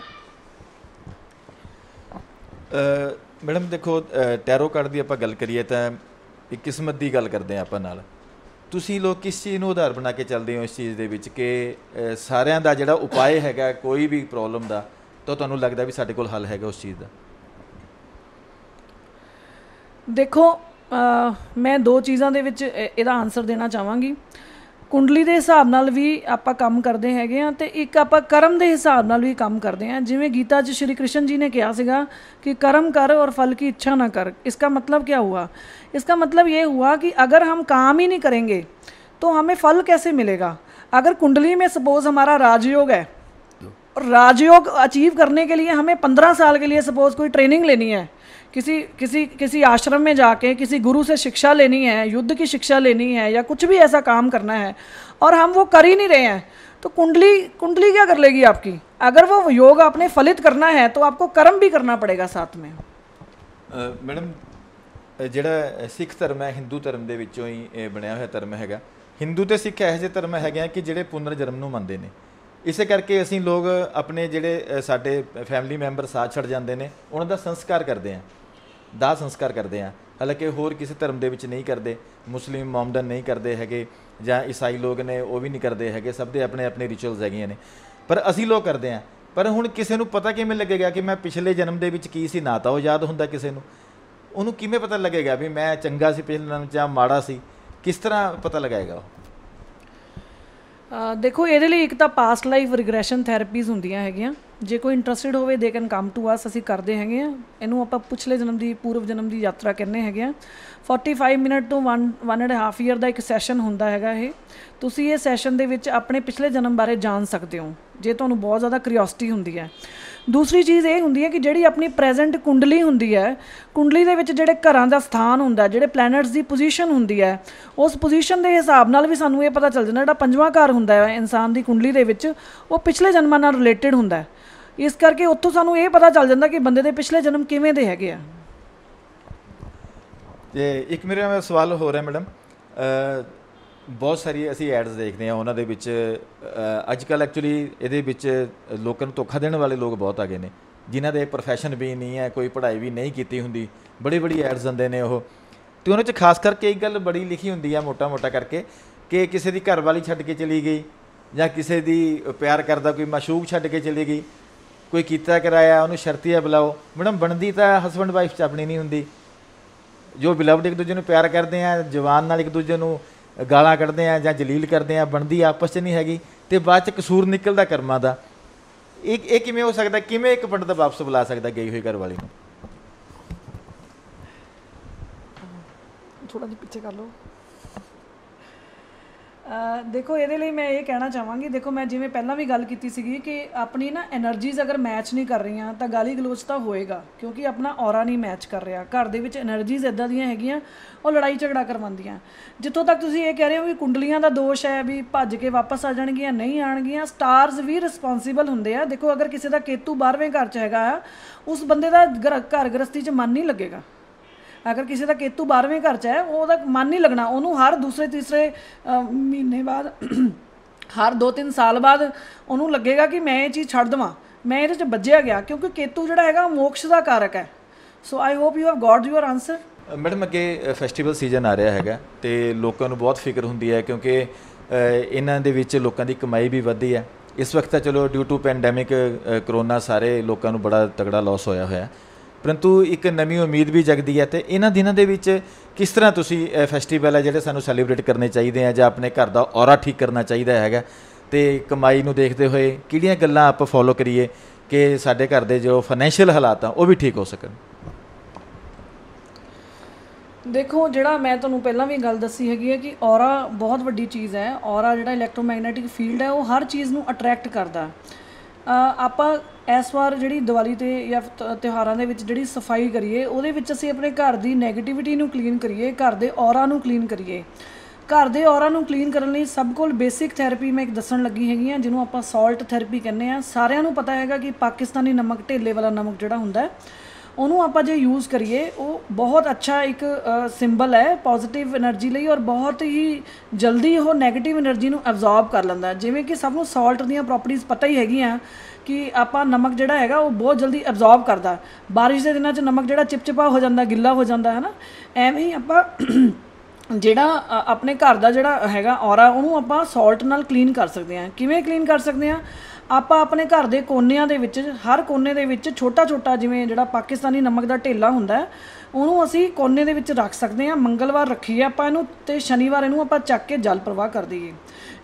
ਮੈਡਮ ਦੇਖੋ, ਟੈਰੋ ਕਾਰਡ ਦੀ ਆਪਾਂ ਗੱਲ ਕਰੀਏ ਤਾਂ ਇੱਕ ਕਿਸਮਤ ਦੀ ਗੱਲ ਕਰਦੇ ਹਾਂ ਆਪਾਂ ਨਾਲ। ਤੁਸੀਂ ਲੋਕ ਕਿਸ ਚੀਜ਼ ਨੂੰ ਆਧਾਰ ਬਣਾ ਕੇ ਚੱਲਦੇ ਹੋ ਇਸ ਚੀਜ਼ ਦੇ ਵਿੱਚ ਕਿ ਸਾਰਿਆਂ ਦਾ ਜਿਹੜਾ ਉਪਾਅ ਹੈਗਾ ਕੋਈ ਵੀ ਪ੍ਰੋਬਲਮ ਦਾ, ਤਾਂ ਤੁਹਾਨੂੰ ਲੱਗਦਾ ਵੀ ਸਾਡੇ ਕੋਲ ਹੱਲ ਹੈਗਾ ਉਸ ਚੀਜ਼ ਦਾ? ਦੇਖੋ, ਮੈਂ ਦੋ ਚੀਜ਼ਾਂ ਦੇ ਵਿੱਚ ਇਹਦਾ ਆਨਸਰ ਦੇਣਾ ਚਾਹਾਂਗੀ। ਕੁੰਡਲੀ ਦੇ ਹਿਸਾਬ ਨਾਲ ਵੀ ਆਪਾਂ ਕੰਮ ਕਰਦੇ ਹੈਗੇ ਆ, ਤੇ ਇੱਕ ਆਪਾਂ ਕਰਮ ਦੇ ਹਿਸਾਬ ਨਾਲ ਵੀ ਕੰਮ ਕਰਦੇ ਹਾਂ। ਜਿਵੇਂ ਗੀਤਾ 'ਚ ਸ਼੍ਰੀ कृष्ण जी ने किया ਸੀਗਾ कि कर्म कर और फल की इच्छा ना कर। इसका मतलब क्या हुआ? इसका मतलब ये हुआ कि अगर हम काम ही नहीं करेंगे तो हमें फल कैसे मिलेगा? अगर कुंडली में सपोज हमारा राजयोग है, और राजयोग अचीव करने के लिए हमें 15 साल के लिए सपोज कोई ट्रेनिंग लेनी है, किसी आश्रम में जाके किसी गुरु से शिक्षा लेनी है, युद्ध की शिक्षा लेनी है, या कुछ भी ऐसा काम करना है, और हम वो कर ही नहीं रहे हैं, तो कुंडली क्या कर लेगी आपकी? अगर वो योग आपने फलित करना है तो आपको कर्म भी करना पड़ेगा साथ में। मैडम, ਜਿਹੜਾ ਸਿੱਖ ਧਰਮ ਹੈ ਹਿੰਦੂ ਧਰਮ ਦੇ ਵਿੱਚੋਂ ਹੀ ਇਹ ਬਣਿਆ ਹੋਇਆ ਧਰਮ ਹੈਗਾ। ਹਿੰਦੂ ਤੇ ਸਿੱਖ ਇਹੋ ਜਿਹੇ ਧਰਮ ਹੈਗੇ ਆ ਕਿ ਜਿਹੜੇ ਪੁਨਰ ਜਨਮ ਨੂੰ ਮੰਨਦੇ ਨੇ। ਇਸੇ ਕਰਕੇ ਅਸੀਂ ਲੋਕ ਆਪਣੇ ਜਿਹੜੇ ਸਾਡੇ ਫੈਮਿਲੀ ਮੈਂਬਰ ਸਾਥ ਛੱਡ ਜਾਂਦੇ ਨੇ, ਉਹਨਾਂ ਦਾ ਸੰਸਕਾਰ ਕਰਦੇ ਹਾਂ, ਦਾਹ ਸੰਸਕਾਰ ਕਰਦੇ ਹਾਂ। ਹਾਲਾਂਕਿ ਹੋਰ ਕਿਸੇ ਧਰਮ ਦੇ ਵਿੱਚ ਨਹੀਂ ਕਰਦੇ, ਮੁਸਲਿਮ ਮੋਮਡਨ ਨਹੀਂ ਕਰਦੇ ਹੈਗੇ, ਜਾਂ ਈਸਾਈ ਲੋਕ ਨੇ ਉਹ ਵੀ ਨਹੀਂ ਕਰਦੇ ਹੈਗੇ, ਸਭ ਦੇ ਆਪਣੇ ਆਪਣੇ ਰਿਚੁਅਲਸ ਹੈਗੀਆਂ ਨੇ, ਪਰ ਅਸੀਂ ਲੋਕ ਕਰਦੇ ਹਾਂ। ਪਰ ਹੁਣ ਕਿਸੇ ਨੂੰ ਪਤਾ ਕਿਵੇਂ ਲੱਗੇਗਾ ਕਿ ਮੈਂ ਪਿਛਲੇ ਜਨਮ ਦੇ ਵਿੱਚ ਕੀ ਸੀ? ਨਾ ਤਾਂ ਉਹ ਯਾਦ ਹੁੰਦਾ ਕਿਸੇ ਨੂੰ। ਉਹਨੂੰ ਕਿਵੇਂ ਪਤਾ ਲੱਗੇਗਾ ਵੀ ਮੈਂ ਚੰਗਾ ਸੀ ਪਿਛਲੇ ਜਨਮ ਜਾਂ ਮਾੜਾ ਸੀ? ਕਿਸ ਤਰ੍ਹਾਂ ਪਤਾ ਲਗਾਏਗਾ ਉਹ? ਦੇਖੋ, ਇਹਦੇ ਲਈ ਇੱਕ ਤਾਂ ਪਾਸਟ ਲਾਈਫ ਰਿਗਰੈਸ਼ਨ ਥੈਰੇਪੀਜ਼ ਹੁੰਦੀਆਂ ਹੈਗੀਆਂ। ਜੇ ਕੋਈ ਇੰਟਰਸਟਿਡ ਹੋਵੇ they can come to us, ਅਸੀਂ ਕਰਦੇ ਹੈਗੇ ਆ। ਇਹਨੂੰ ਆਪਾਂ ਪਿਛਲੇ ਜਨਮ ਦੀ, ਪੂਰਵ ਜਨਮ ਦੀ ਯਾਤਰਾ ਕਹਿੰਦੇ ਹੈਗੇ ਆ। 45 ਮਿੰਟ ਤੋਂ 1.5 ਈਅਰ ਦਾ ਇੱਕ ਸੈਸ਼ਨ ਹੁੰਦਾ ਹੈਗਾ ਇਹ। ਤੁਸੀਂ ਇਹ ਸੈਸ਼ਨ ਦੇ ਵਿੱਚ ਆਪਣੇ ਪਿਛਲੇ ਜਨਮ ਬਾਰੇ ਜਾਣ ਸਕਦੇ ਹੋ ਜੇ ਤੁਹਾਨੂੰ ਬਹੁਤ ਜ਼ਿਆਦਾ ਕਿਉਰਿਓਸਿਟੀ ਹੁੰਦੀ ਹੈ। ਦੂਸਰੀ ਚੀਜ਼ ਇਹ ਹੁੰਦੀ ਹੈ ਕਿ ਜਿਹੜੀ ਆਪਣੀ ਪ੍ਰੈਜ਼ੈਂਟ ਕੁੰਡਲੀ ਹੁੰਦੀ ਹੈ, ਕੁੰਡਲੀ ਦੇ ਵਿੱਚ ਜਿਹੜੇ ਘਰਾਂ ਦਾ ਸਥਾਨ ਹੁੰਦਾ, ਜਿਹੜੇ ਪਲੈਨਟਸ ਦੀ ਪੋਜੀਸ਼ਨ ਹੁੰਦੀ ਹੈ, ਉਸ ਪੋਜੀਸ਼ਨ ਦੇ ਹਿਸਾਬ ਨਾਲ ਵੀ ਸਾਨੂੰ ਇਹ ਪਤਾ ਚੱਲ ਜਾਂਦਾ ਜਿਹੜਾ 5ਵਾਂ ਘਰ ਹੁੰਦਾ ਹੈ ਇਨਸਾਨ ਦੀ ਕੁੰਡਲੀ ਦੇ ਵਿੱਚ, ਉਹ ਪਿਛਲੇ ਜਨਮਾਂ ਨਾਲ ਰਿਲੇਟਡ ਹੁੰਦਾ। ਇਸ ਕਰਕੇ ਉੱਥੋਂ ਸਾਨੂੰ ਇਹ ਪਤਾ ਚੱਲ ਜਾਂਦਾ ਕਿ ਬੰਦੇ ਦੇ ਪਿਛਲੇ ਜਨਮ ਕਿਵੇਂ ਦੇ ਹੈਗੇ ਆ। ਤੇ ਇੱਕ ਮੇਰਾ ਸਵਾਲ ਹੋ ਰਿਹਾ ਮੈਡਮ, ਬਹੁਤ ਸਾਰੀ ਅਸੀਂ ਐਡਸ ਦੇਖਦੇ ਹਾਂ, ਉਹਨਾਂ ਦੇ ਵਿੱਚ ਅੱਜ ਕੱਲ੍ਹ ਐਕਚੁਅਲੀ ਇਹਦੇ ਵਿੱਚ ਲੋਕਾਂ ਨੂੰ ਧੋਖਾ ਦੇਣ ਵਾਲੇ ਲੋਕ ਬਹੁਤ ਆ ਗਏ ਨੇ, ਜਿਨ੍ਹਾਂ ਦੇ ਪ੍ਰੋਫੈਸ਼ਨ ਵੀ ਨਹੀਂ ਹੈ, ਕੋਈ ਪੜ੍ਹਾਈ ਵੀ ਨਹੀਂ ਕੀਤੀ ਹੁੰਦੀ, ਬੜੀ ਐਡਸ ਦਿੰਦੇ ਨੇ ਉਹ। ਅਤੇ ਉਹਨਾਂ 'ਚ ਖਾਸ ਕਰਕੇ ਇੱਕ ਗੱਲ ਬੜੀ ਲਿਖੀ ਹੁੰਦੀ ਆ ਮੋਟਾ ਕਰਕੇ, ਕਿ ਕਿਸੇ ਦੀ ਘਰ ਵਾਲੀ ਛੱਡ ਕੇ ਚਲੀ ਗਈ, ਜਾਂ ਕਿਸੇ ਦੀ ਪਿਆਰ ਕਰਦਾ ਕੋਈ ਮਾਸ਼ੂਕ ਛੱਡ ਕੇ ਚਲੀ ਗਈ, ਕੋਈ ਕੀਤਾ ਕਰਾਇਆ, ਉਹਨੂੰ ਸ਼ਰਤੀਆ ਬੁਲਾਓ। ਮੈਡਮ, ਬਣਦੀ ਤਾਂ ਹਸਬੈਂਡ ਵਾਈਫ 'ਚ ਆਪਣੀ ਨਹੀਂ ਹੁੰਦੀ। ਜੋ ਬਿਲਵਡ ਇੱਕ ਦੂਜੇ ਨੂੰ ਪਿਆਰ ਕਰਦੇ ਆ, ਜਵਾਨ ਨਾਲ ਇੱਕ ਦੂਜੇ ਨੂੰ ਗਾਲਾਂ ਕੱਢਦੇ ਆ ਜਾਂ ਜਲੀਲ ਕਰਦੇ ਆ, ਬਣਦੀ ਆਪਸ 'ਚ ਨਹੀਂ ਹੈਗੀ, ਅਤੇ ਬਾਅਦ 'ਚ ਕਸੂਰ ਨਿਕਲਦਾ ਕਰਮਾਂ ਦਾ। ਇਹ ਕਿਵੇਂ ਹੋ ਸਕਦਾ? ਕਿਵੇਂ ਇੱਕ ਪੰਡਤ ਵਾਪਸ ਬੁਲਾ ਸਕਦਾ ਗਈ ਹੋਈ ਘਰ ਵਾਲੀ ਨੂੰ? ਥੋੜਾ ਜਿਹਾ ਪਿੱਛੇ ਕਰ ਲਓ। ਦੇਖੋ, ਇਹਦੇ ਲਈ ਮੈਂ ਇਹ ਕਹਿਣਾ ਚਾਹਾਂਗੀ, ਦੇਖੋ ਮੈਂ ਜਿਵੇਂ ਪਹਿਲਾਂ ਵੀ ਗੱਲ ਕੀਤੀ ਸੀਗੀ ਕਿ ਆਪਣੀ ਨਾ ਐਨਰਜੀਜ਼ ਅਗਰ ਮੈਚ ਨਹੀਂ ਕਰ ਰਹੀਆਂ ਤਾਂ ਗਾਲੀ ਗਲੋਚ ਤਾਂ ਹੋਏਗਾ, ਕਿਉਂਕਿ ਆਪਣਾ ਔਰਾ ਨਹੀਂ ਮੈਚ ਕਰ ਰਿਹਾ। ਘਰ ਦੇ ਵਿੱਚ ਐਨਰਜੀਜ਼ ਇੱਦਾਂ ਦੀਆਂ ਹੈਗੀਆਂ, ਉਹ ਲੜਾਈ ਝਗੜਾ ਕਰਵਾਉਂਦੀਆਂ। ਜਿੱਥੋਂ ਤੱਕ ਤੁਸੀਂ ਇਹ ਕਹਿ ਰਹੇ ਹੋ ਵੀ ਕੁੰਡਲੀਆਂ ਦਾ ਦੋਸ਼ ਹੈ, ਵੀ ਭੱਜ ਕੇ ਵਾਪਸ ਆ ਜਾਣਗੀਆਂ, ਨਹੀਂ ਆਉਣਗੀਆਂ, ਸਟਾਰਸ ਵੀ ਰਿਸਪੌਂਸੀਬਲ ਹੁੰਦੇ ਆ। ਦੇਖੋ, ਅਗਰ ਕਿਸੇ ਦਾ ਕੇਤੂ 12ਵੇਂ ਘਰ 'ਚ ਹੈਗਾ ਆ, ਉਸ ਬੰਦੇ ਦਾ ਘਰ ਗ੍ਰਸਤੀ 'ਚ ਮਨ ਨਹੀਂ ਲੱਗੇਗਾ। ਅਗਰ ਕਿਸੇ ਦਾ ਕੇਤੂ 12ਵੇਂ ਘਰ 'ਚ ਹੈ, ਉਹਦਾ ਮਨ ਨਹੀਂ ਲੱਗਣਾ, ਉਹਨੂੰ ਹਰ ਦੂਸਰੇ ਤੀਸਰੇ ਮਹੀਨੇ ਬਾਅਦ, ਹਰ 2-3 ਸਾਲ ਬਾਅਦ ਉਹਨੂੰ ਲੱਗੇਗਾ ਕਿ ਮੈਂ ਇਹ ਚੀਜ਼ ਛੱਡ ਦੇਵਾਂ, ਮੈਂ ਇਹਦੇ 'ਚ ਵੱਜਿਆ ਗਿਆ, ਕਿਉਂਕਿ ਕੇਤੂ ਜਿਹੜਾ ਹੈਗਾ ਮੋਕਸ਼ ਦਾ ਕਾਰਕ ਹੈ। So I hope you have got your answer. Madam, ਅੱਗੇ ਫੈਸਟੀਵਲ ਸੀਜ਼ਨ ਆ ਰਿਹਾ ਹੈਗਾ ਅਤੇ ਲੋਕਾਂ ਨੂੰ ਬਹੁਤ ਫਿਕਰ ਹੁੰਦੀ ਹੈ, ਕਿਉਂਕਿ ਇਹਨਾਂ ਦੇ ਵਿੱਚ ਲੋਕਾਂ ਦੀ ਕਮਾਈ ਵੀ ਵਧੀ ਹੈ। ਇਸ ਵਕਤ ਤਾਂ ਚਲੋ ਡਿਊ ਟੂ ਪੈਂਡੈਮਿਕ ਕਰੋਨਾ ਸਾਰੇ ਲੋਕਾਂ ਨੂੰ ਬੜਾ ਤਗੜਾ ਲਾਸ ਹੋਇਆ ਹੋਇਆ, परंतु एक नवी उम्मीद भी जगदी है। तो इन्हां दिनां दे विच किस तरह तुसीं फैसटीवल है जिहड़े सानूं सैलीब्रेट करने चाहिए हैं, जां अपने घर दा औरा ठीक करना चाहिए हैगा, तो कमाई नूं देखते हुए किहड़ियां गल्लां आप फॉलो करिए कि साडे घर दे जो फाइनैशियल हालात आ वो भी ठीक हो सकन? देखो ਜਿਹੜਾ ਮੈਂ ਤੁਹਾਨੂੰ ਪਹਿਲਾਂ ਵੀ ਗੱਲ ਦੱਸੀ ਹੈਗੀ ਹੈ ਕਿ ਔਰਾ ਬਹੁਤ ਵੱਡੀ ਚੀਜ਼ ਹੈ। ਔਰਾ ਜਿਹੜਾ ਇਲੈਕਟ੍ਰੋਮੈਗਨੈਟਿਕ ਫੀਲਡ ਹੈ ਉਹ ਹਰ ਚੀਜ਼ ਨੂੰ ਅਟਰੈਕਟ ਕਰਦਾ। ਆਪਾਂ ਇਸ ਵਾਰ ਜਿਹੜੀ ਦੀਵਾਲੀ ਤੇ ਜਾਂ ਤਿਉਹਾਰਾਂ ਦੇ ਵਿੱਚ ਜਿਹੜੀ ਸਫਾਈ ਕਰੀਏ ਉਹਦੇ ਵਿੱਚ ਅਸੀਂ ਆਪਣੇ ਘਰ ਦੀ ਨੈਗੇਟਿਵਿਟੀ ਨੂੰ ਕਲੀਨ ਕਰੀਏ, ਘਰ ਦੇ ਔਰਾ ਨੂੰ ਕਲੀਨ ਕਰੀਏ। ਘਰ ਦੇ ਔਰਾ ਨੂੰ ਕਲੀਨ ਕਰਨ ਲਈ ਸਭ ਕੋਲ ਬੇਸਿਕ ਥੈਰੇਪੀ ਮੈਂ ਇੱਕ ਦੱਸਣ ਲੱਗੀ ਹੈਗੀ ਆ, ਜਿਹਨੂੰ ਆਪਾਂ ਸਾਲਟ ਥੈਰੇਪੀ ਕਹਿੰਦੇ ਆ। ਸਾਰਿਆਂ ਨੂੰ ਪਤਾ ਹੈਗਾ ਕਿ ਪਾਕਿਸਤਾਨੀ ਨਮਕ, ਢੇਲੇ ਵਾਲਾ ਨਮਕ ਜਿਹੜਾ ਹੁੰਦਾ ਉਹਨੂੰ ਆਪਾਂ ਜੇ ਯੂਜ਼ ਕਰੀਏ ਉਹ ਬਹੁਤ ਅੱਛਾ ਇੱਕ ਸਿੰਬਲ ਹੈ ਪੋਜ਼ੀਟਿਵ એનર્ਜੀ ਲਈ, ਔਰ ਬਹੁਤ ਹੀ ਜਲਦੀ ਉਹ ਨੈਗੇਟਿਵ એનર્ਜੀ ਨੂੰ ਐਬਜ਼ੌਰਬ ਕਰ ਲੈਂਦਾ। ਜਿਵੇਂ ਕਿ ਸਭ ਨੂੰ ਸਾਲਟ ਦੀਆਂ ਪ੍ਰੋਪਰਟੀਜ਼ ਪਤਾ ਹੀ ਹੈਗੀਆਂ ਕਿ ਆਪਾਂ ਨਮਕ ਜਿਹੜਾ ਹੈਗਾ ਉਹ ਬਹੁਤ ਜਲਦੀ ਐਬਜ਼ੌਰਬ ਕਰਦਾ। ਬਾਰਿਸ਼ ਦੇ ਦਿਨਾਂ 'ਚ ਨਮਕ ਜਿਹੜਾ ਚਿਪਚਿਪਾ ਹੋ ਜਾਂਦਾ, ਗਿੱਲਾ ਹੋ ਜਾਂਦਾ ਹੈ ਨਾ, ਐਵੇਂ ਹੀ ਆਪਾਂ ਜਿਹੜਾ ਆਪਣੇ ਘਰ ਦਾ ਜਿਹੜਾ ਹੈਗਾ ਔਰਾ ਉਹਨੂੰ ਆਪਾਂ ਸਾਲਟ ਨਾਲ ਕਲੀਨ ਕਰ ਸਕਦੇ ਹਾਂ। ਕਿਵੇਂ ਕਲੀਨ ਕਰ ਸਕਦੇ ਹਾਂ? ਆਪਾਂ ਆਪਣੇ ਘਰ ਦੇ ਕੋਨਿਆਂ ਦੇ ਵਿੱਚ, ਹਰ ਕੋਨੇ ਦੇ ਵਿੱਚ ਛੋਟਾ ਛੋਟਾ ਜਿਵੇਂ ਜਿਹੜਾ ਪਾਕਿਸਤਾਨੀ ਨਮਕ ਦਾ ਢੇਲਾ ਹੁੰਦਾ ਉਹਨੂੰ ਅਸੀਂ ਕੋਨੇ ਦੇ ਵਿੱਚ ਰੱਖ ਸਕਦੇ ਹਾਂ। ਮੰਗਲਵਾਰ ਰੱਖੀਏ ਆਪਾਂ ਇਹਨੂੰ, ਅਤੇ ਸ਼ਨੀਵਾਰ ਇਹਨੂੰ ਆਪਾਂ ਚੱਕ ਕੇ ਜਲ ਪ੍ਰਵਾਹ ਕਰ ਦਈਏ।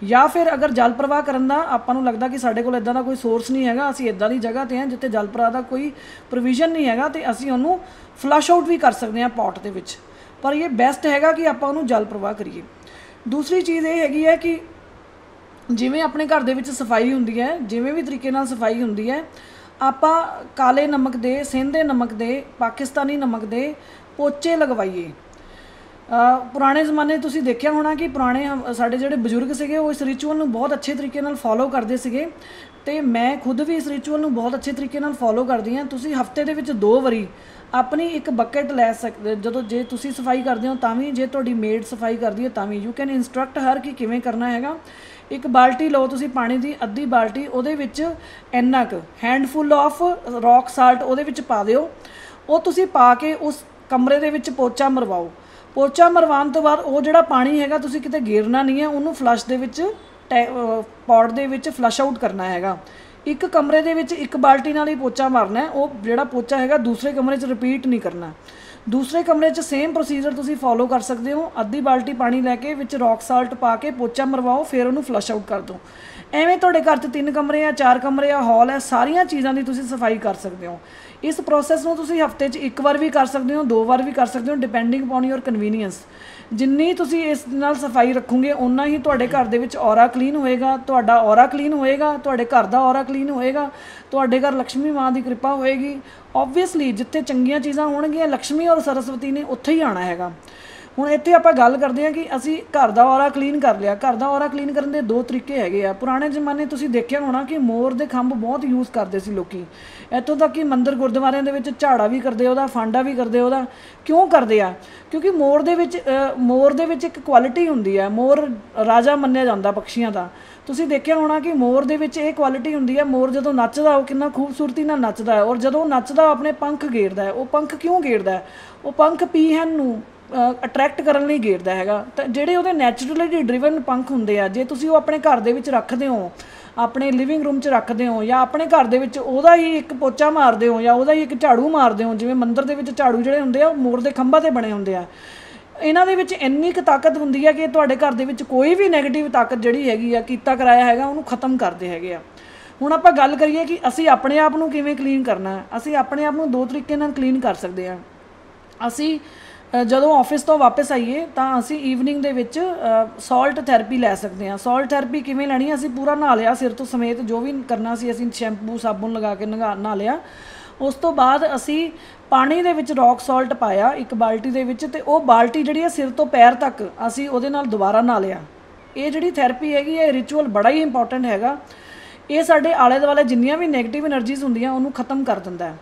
ਜਾਂ ਫਿਰ ਅਗਰ ਜਲ ਪ੍ਰਵਾਹ ਕਰਨ ਦਾ ਆਪਾਂ ਨੂੰ ਲੱਗਦਾ ਕਿ ਸਾਡੇ ਕੋਲ ਇੱਦਾਂ ਦਾ ਕੋਈ ਸੋਰਸ ਨਹੀਂ ਹੈਗਾ, ਅਸੀਂ ਇੱਦਾਂ ਦੀ ਜਗ੍ਹਾ 'ਤੇ ਹਾਂ ਜਿੱਥੇ ਜਲ ਪ੍ਰਵਾਹ ਦਾ ਕੋਈ ਪ੍ਰੋਵੀਜ਼ਨ ਨਹੀਂ ਹੈਗਾ, ਅਤੇ ਅਸੀਂ ਉਹਨੂੰ ਫਲਸ਼ ਆਊਟ ਵੀ ਕਰ ਸਕਦੇ ਹਾਂ ਪੋਟ ਦੇ ਵਿੱਚ। ਪਰ ਇਹ ਬੈਸਟ ਹੈਗਾ ਕਿ ਆਪਾਂ ਉਹਨੂੰ ਜਲ ਪ੍ਰਵਾਹ ਕਰੀਏ। ਦੂਸਰੀ ਚੀਜ਼ ਇਹ ਹੈਗੀ ਹੈ ਕਿ ਜਿਵੇਂ ਆਪਣੇ ਘਰ ਦੇ ਵਿੱਚ ਸਫਾਈ ਹੁੰਦੀ ਹੈ, ਜਿਵੇਂ ਵੀ ਤਰੀਕੇ ਨਾਲ ਸਫਾਈ ਹੁੰਦੀ ਹੈ, ਆਪਾਂ ਕਾਲੇ ਨਮਕ ਦੇ, ਸੇਂਦੇ ਨਮਕ ਦੇ, ਪਾਕਿਸਤਾਨੀ ਨਮਕ ਦੇ ਪੋਚੇ ਲਗਵਾਈਏ। ਪੁਰਾਣੇ ਜ਼ਮਾਨੇ ਤੁਸੀਂ ਦੇਖਿਆ ਹੋਣਾ ਕਿ ਪੁਰਾਣੇ ਸਾਡੇ ਜਿਹੜੇ ਬਜ਼ੁਰਗ ਸੀਗੇ ਉਹ ਇਸ ਰਿਚੁਅਲ ਨੂੰ ਬਹੁਤ ਅੱਛੇ ਤਰੀਕੇ ਨਾਲ ਫੋਲੋ ਕਰਦੇ ਸੀਗੇ, ਅਤੇ ਮੈਂ ਖੁਦ ਵੀ ਇਸ ਰਿਚੁਅਲ ਨੂੰ ਬਹੁਤ ਅੱਛੇ ਤਰੀਕੇ ਨਾਲ ਫੋਲੋ ਕਰਦੀ ਹਾਂ। ਤੁਸੀਂ ਹਫਤੇ ਦੇ ਵਿੱਚ 2 ਵਾਰੀ ਆਪਣੀ ਇੱਕ ਬਕਟ ਲੈ ਸਕਦੇ, ਜਦੋਂ ਜੇ ਤੁਸੀਂ ਸਫਾਈ ਕਰਦੇ ਹੋ ਤਾਂ ਵੀ, ਜੇ ਤੁਹਾਡੀ ਮੇਡ ਸਫਾਈ ਕਰਦੀ ਹੈ ਤਾਂ ਵੀ, ਯੂ ਕੈਨ ਇੰਸਟਰਕਟ ਹਰ ਕਿ ਕਿਵੇਂ ਕਰਨਾ ਹੈਗਾ। ਇੱਕ ਬਾਲਟੀ ਲਓ ਤੁਸੀਂ ਪਾਣੀ ਦੀ, ਅੱਧੀ ਬਾਲਟੀ, ਉਹਦੇ ਵਿੱਚ ਇੰਨਾ ਕੁ ਹੈਂਡਫੁੱਲ ਆਫ ਰੌਕ ਸਾਲਟ ਉਹਦੇ ਵਿੱਚ ਪਾ ਦਿਓ। ਉਹ ਤੁਸੀਂ ਪਾ ਕੇ ਉਸ ਕਮਰੇ ਦੇ ਵਿੱਚ ਪੋਚਾ ਮਰਵਾਓ। ਪੋਚਾ ਮਰਵਾਉਣ ਤੋਂ ਬਾਅਦ ਉਹ ਜਿਹੜਾ ਪਾਣੀ ਹੈਗਾ ਤੁਸੀਂ ਕਿਤੇ ਗੇਰਨਾ ਨਹੀਂ ਹੈ, ਉਹਨੂੰ ਫਲਸ਼ ਦੇ ਵਿੱਚ ਪੌਟ ਦੇ ਵਿੱਚ ਫਲਸ਼ ਆਊਟ ਕਰਨਾ ਹੈਗਾ। ਇੱਕ ਕਮਰੇ ਦੇ ਵਿੱਚ ਇੱਕ ਬਾਲਟੀ ਨਾਲ ਹੀ ਪੋਚਾ ਮਾਰਨਾ ਹੈ। ਉਹ ਜਿਹੜਾ ਪੋਚਾ ਹੈਗਾ ਦੂਸਰੇ ਕਮਰੇ 'ਚ ਰਿਪੀਟ ਨਹੀਂ ਕਰਨਾ। ਦੂਸਰੇ ਕਮਰੇ 'ਚ ਸੇਮ ਪ੍ਰੋਸੀਜਰ ਤੁਸੀਂ ਫੋਲੋ ਕਰ ਸਕਦੇ ਹੋ। ਅੱਧੀ ਬਾਲਟੀ ਪਾਣੀ ਲੈ ਕੇ ਵਿੱਚ ਰੌਕ ਸਾਲਟ ਪਾ ਕੇ ਪੋਚਾ ਮਰਵਾਓ, ਫਿਰ ਉਹਨੂੰ ਫਲਸ਼ ਆਊਟ ਕਰ ਦਿਓ। ਐਵੇਂ ਤੁਹਾਡੇ ਘਰ 'ਚ 3 ਕਮਰੇ ਆ, 4 ਕਮਰੇ ਆ, ਹਾਲ ਹੈ, ਸਾਰੀਆਂ ਚੀਜ਼ਾਂ ਦੀ ਤੁਸੀਂ ਸਫਾਈ ਕਰ ਸਕਦੇ ਹੋ। ਇਸ ਪ੍ਰੋਸੈਸ ਨੂੰ ਤੁਸੀਂ ਹਫਤੇ 'ਚ 1 ਵਾਰ ਵੀ ਕਰ ਸਕਦੇ ਹੋ, 2 ਵਾਰ ਵੀ ਕਰ ਸਕਦੇ ਹੋ, ਡਿਪੈਂਡਿੰਗ ਅਪੋਨ ਯੋਰ ਕਨਵੀਨੀਅੰਸ। ਜਿੰਨੀ ਤੁਸੀਂ ਇਸ ਨਾਲ ਸਫਾਈ ਰੱਖੋਗੇ ਓਨਾ ਹੀ ਤੁਹਾਡੇ ਘਰ ਦੇ ਵਿੱਚ ਔਰਾ ਕਲੀਨ ਹੋਏਗਾ, ਤੁਹਾਡਾ ਔਰਾ ਕਲੀਨ ਹੋਏਗਾ, ਤੁਹਾਡੇ ਘਰ ਦਾ ਔਰਾ ਕਲੀਨ ਹੋਏਗਾ, ਤੁਹਾਡੇ ਘਰ ਲਕਸ਼ਮੀ ਮਾਂ ਦੀ ਕਿਰਪਾ ਹੋਏਗੀ। ਓਬਵੀਅਸਲੀ ਜਿੱਥੇ ਚੰਗੀਆਂ ਚੀਜ਼ਾਂ ਹੋਣਗੀਆਂ ਲਕਸ਼ਮੀ ਔਰ ਸਰਸਵਤੀ ਨੇ ਉੱਥੇ ਹੀ ਆਉਣਾ ਹੈਗਾ। ਹੁਣ ਇੱਥੇ ਆਪਾਂ ਗੱਲ ਕਰਦੇ ਹਾਂ ਕਿ ਅਸੀਂ ਘਰ ਦਾ ਔਰਾ ਕਲੀਨ ਕਰ ਲਿਆ। ਘਰ ਦਾ ਔਰਾ ਕਲੀਨ ਕਰਨ ਦੇ 2 ਤਰੀਕੇ ਹੈਗੇ ਆ। ਪੁਰਾਣੇ ਜ਼ਮਾਨੇ ਤੁਸੀਂ ਦੇਖਿਆ ਹੋਣਾ ਕਿ ਮੋਰ ਦੇ ਖੰਭ ਬਹੁਤ ਯੂਜ਼ ਕਰਦੇ ਸੀ ਲੋਕੀ, ਇੱਥੋਂ ਤੱਕ ਕਿ ਮੰਦਿਰ ਗੁਰਦੁਆਰਿਆਂ ਦੇ ਵਿੱਚ ਝਾੜਾ ਵੀ ਕਰਦੇ ਉਹਦਾ, ਫਾਂਡਾ ਵੀ ਕਰਦੇ ਉਹਦਾ। ਕਿਉਂ ਕਰਦੇ ਆ? ਕਿਉਂਕਿ ਮੋਰ ਦੇ ਵਿੱਚ ਇੱਕ ਕੁਆਲਿਟੀ ਹੁੰਦੀ ਹੈ। ਮੋਰ ਰਾਜਾ ਮੰਨਿਆ ਜਾਂਦਾ ਪੰਛੀਆਂ ਦਾ। ਤੁਸੀਂ ਦੇਖਿਆ ਹੋਣਾ ਕਿ ਮੋਰ ਦੇ ਵਿੱਚ ਇਹ ਕੁਆਲਿਟੀ ਹੁੰਦੀ ਹੈ, ਮੋਰ ਜਦੋਂ ਨੱਚਦਾ ਉਹ ਕਿੰਨਾ ਖੂਬਸੂਰਤੀ ਨਾਲ ਨੱਚਦਾ ਹੈ, ਔਰ ਜਦੋਂ ਉਹ ਨੱਚਦਾ ਆਪਣੇ ਪੰਖ ਗੇਰਦਾ ਹੈ। ਉਹ ਪੰਖ ਕਿਉਂ ਗੇਰਦਾ? ਉਹ ਪੰਖ ਪੀਹਨ ਨੂੰ ਅਟਰੈਕਟ ਕਰਨ ਲਈ ਗੇਰਦਾ ਹੈਗਾ। ਤਾਂ ਜਿਹੜੇ ਉਹਦੇ ਨੈਚੁਰਲੀ ਡਰਿਵਨ ਪੰਖ ਹੁੰਦੇ ਆ, ਜੇ ਤੁਸੀਂ ਉਹ ਆਪਣੇ ਘਰ ਦੇ ਵਿੱਚ ਰੱਖਦੇ ਹੋ, ਆਪਣੇ ਲਿਵਿੰਗ ਰੂਮ 'ਚ ਰੱਖਦੇ ਹੋ, ਜਾਂ ਆਪਣੇ ਘਰ ਦੇ ਵਿੱਚ ਉਹਦਾ ਹੀ ਇੱਕ ਪੋਚਾ ਮਾਰਦੇ ਹੋ, ਜਾਂ ਉਹਦਾ ਹੀ ਇੱਕ ਝਾੜੂ ਮਾਰਦੇ ਹੋ, ਜਿਵੇਂ ਮੰਦਿਰ ਦੇ ਵਿੱਚ ਝਾੜੂ ਜਿਹੜੇ ਹੁੰਦੇ ਆ ਉਹ ਮੋਰ ਦੇ ਖੰਭਾਂ 'ਤੇ ਬਣੇ ਹੁੰਦੇ ਆ। ਇਹਨਾਂ ਦੇ ਵਿੱਚ ਇੰਨੀ ਕੁ ਤਾਕਤ ਹੁੰਦੀ ਹੈ ਕਿ ਤੁਹਾਡੇ ਘਰ ਦੇ ਵਿੱਚ ਕੋਈ ਵੀ ਨੈਗੇਟਿਵ ਤਾਕਤ ਜਿਹੜੀ ਹੈਗੀ ਆ, ਕੀਤਾ ਕਰਾਇਆ ਹੈਗਾ, ਉਹਨੂੰ ਖ਼ਤਮ ਕਰਦੇ ਹੈਗੇ ਆ। ਹੁਣ ਆਪਾਂ ਗੱਲ ਕਰੀਏ ਕਿ ਅਸੀਂ ਆਪਣੇ ਆਪ ਨੂੰ ਕਿਵੇਂ ਕਲੀਨ ਕਰਨਾ ਹੈ। ਅਸੀਂ ਆਪਣੇ ਆਪ ਨੂੰ 2 ਤਰੀਕੇ ਨਾਲ ਕਲੀਨ ਕਰ ਸਕਦੇ ਹਾਂ। ਅਸੀਂ ਜਦੋਂ ਆਫਿਸ ਤੋਂ ਵਾਪਸ ਆਈਏ ਤਾਂ ਅਸੀਂ ਈਵਨਿੰਗ ਦੇ ਵਿੱਚ ਸਾਲਟ ਥੈਰੇਪੀ ਲੈ ਸਕਦੇ ਹਾਂ। ਸਾਲਟ ਥੈਰੇਪੀ ਕਿਵੇਂ ਲੈਣੀ? ਅਸੀਂ ਪੂਰਾ ਨਹਾ ਲਿਆ, ਸਿਰ ਤੋਂ ਸਮੇਤ ਜੋ ਵੀ ਕਰਨਾ ਸੀ ਅਸੀਂ ਸ਼ੈਂਪੂ ਸਾਬੁਨ ਲਗਾ ਕੇ ਨਹਾ ਲਿਆ। ਉਸ ਤੋਂ ਬਾਅਦ ਅਸੀਂ ਪਾਣੀ ਦੇ ਵਿੱਚ ਰੌਕ ਸਾਲਟ ਪਾਇਆ ਇੱਕ ਬਾਲਟੀ ਦੇ ਵਿੱਚ, ਅਤੇ ਉਹ ਬਾਲਟੀ ਜਿਹੜੀ ਹੈ ਸਿਰ ਤੋਂ ਪੈਰ ਤੱਕ ਅਸੀਂ ਉਹਦੇ ਨਾਲ ਦੁਬਾਰਾ ਨਹਾ ਲਿਆ। ਇਹ ਜਿਹੜੀ ਥੈਰੇਪੀ ਹੈਗੀ ਇਹ ਰਿਚੁਅਲ ਬੜਾ ਹੀ ਇੰਪੋਰਟੈਂਟ ਹੈਗਾ। ਇਹ ਸਾਡੇ ਆਲੇ ਦੁਆਲੇ ਜਿੰਨੀਆਂ ਵੀ ਨੈਗੇਟਿਵ ਐਨਰਜੀਜ਼ ਹੁੰਦੀਆਂ ਉਹਨੂੰ ਖ਼ਤਮ ਕਰ ਦਿੰਦਾ।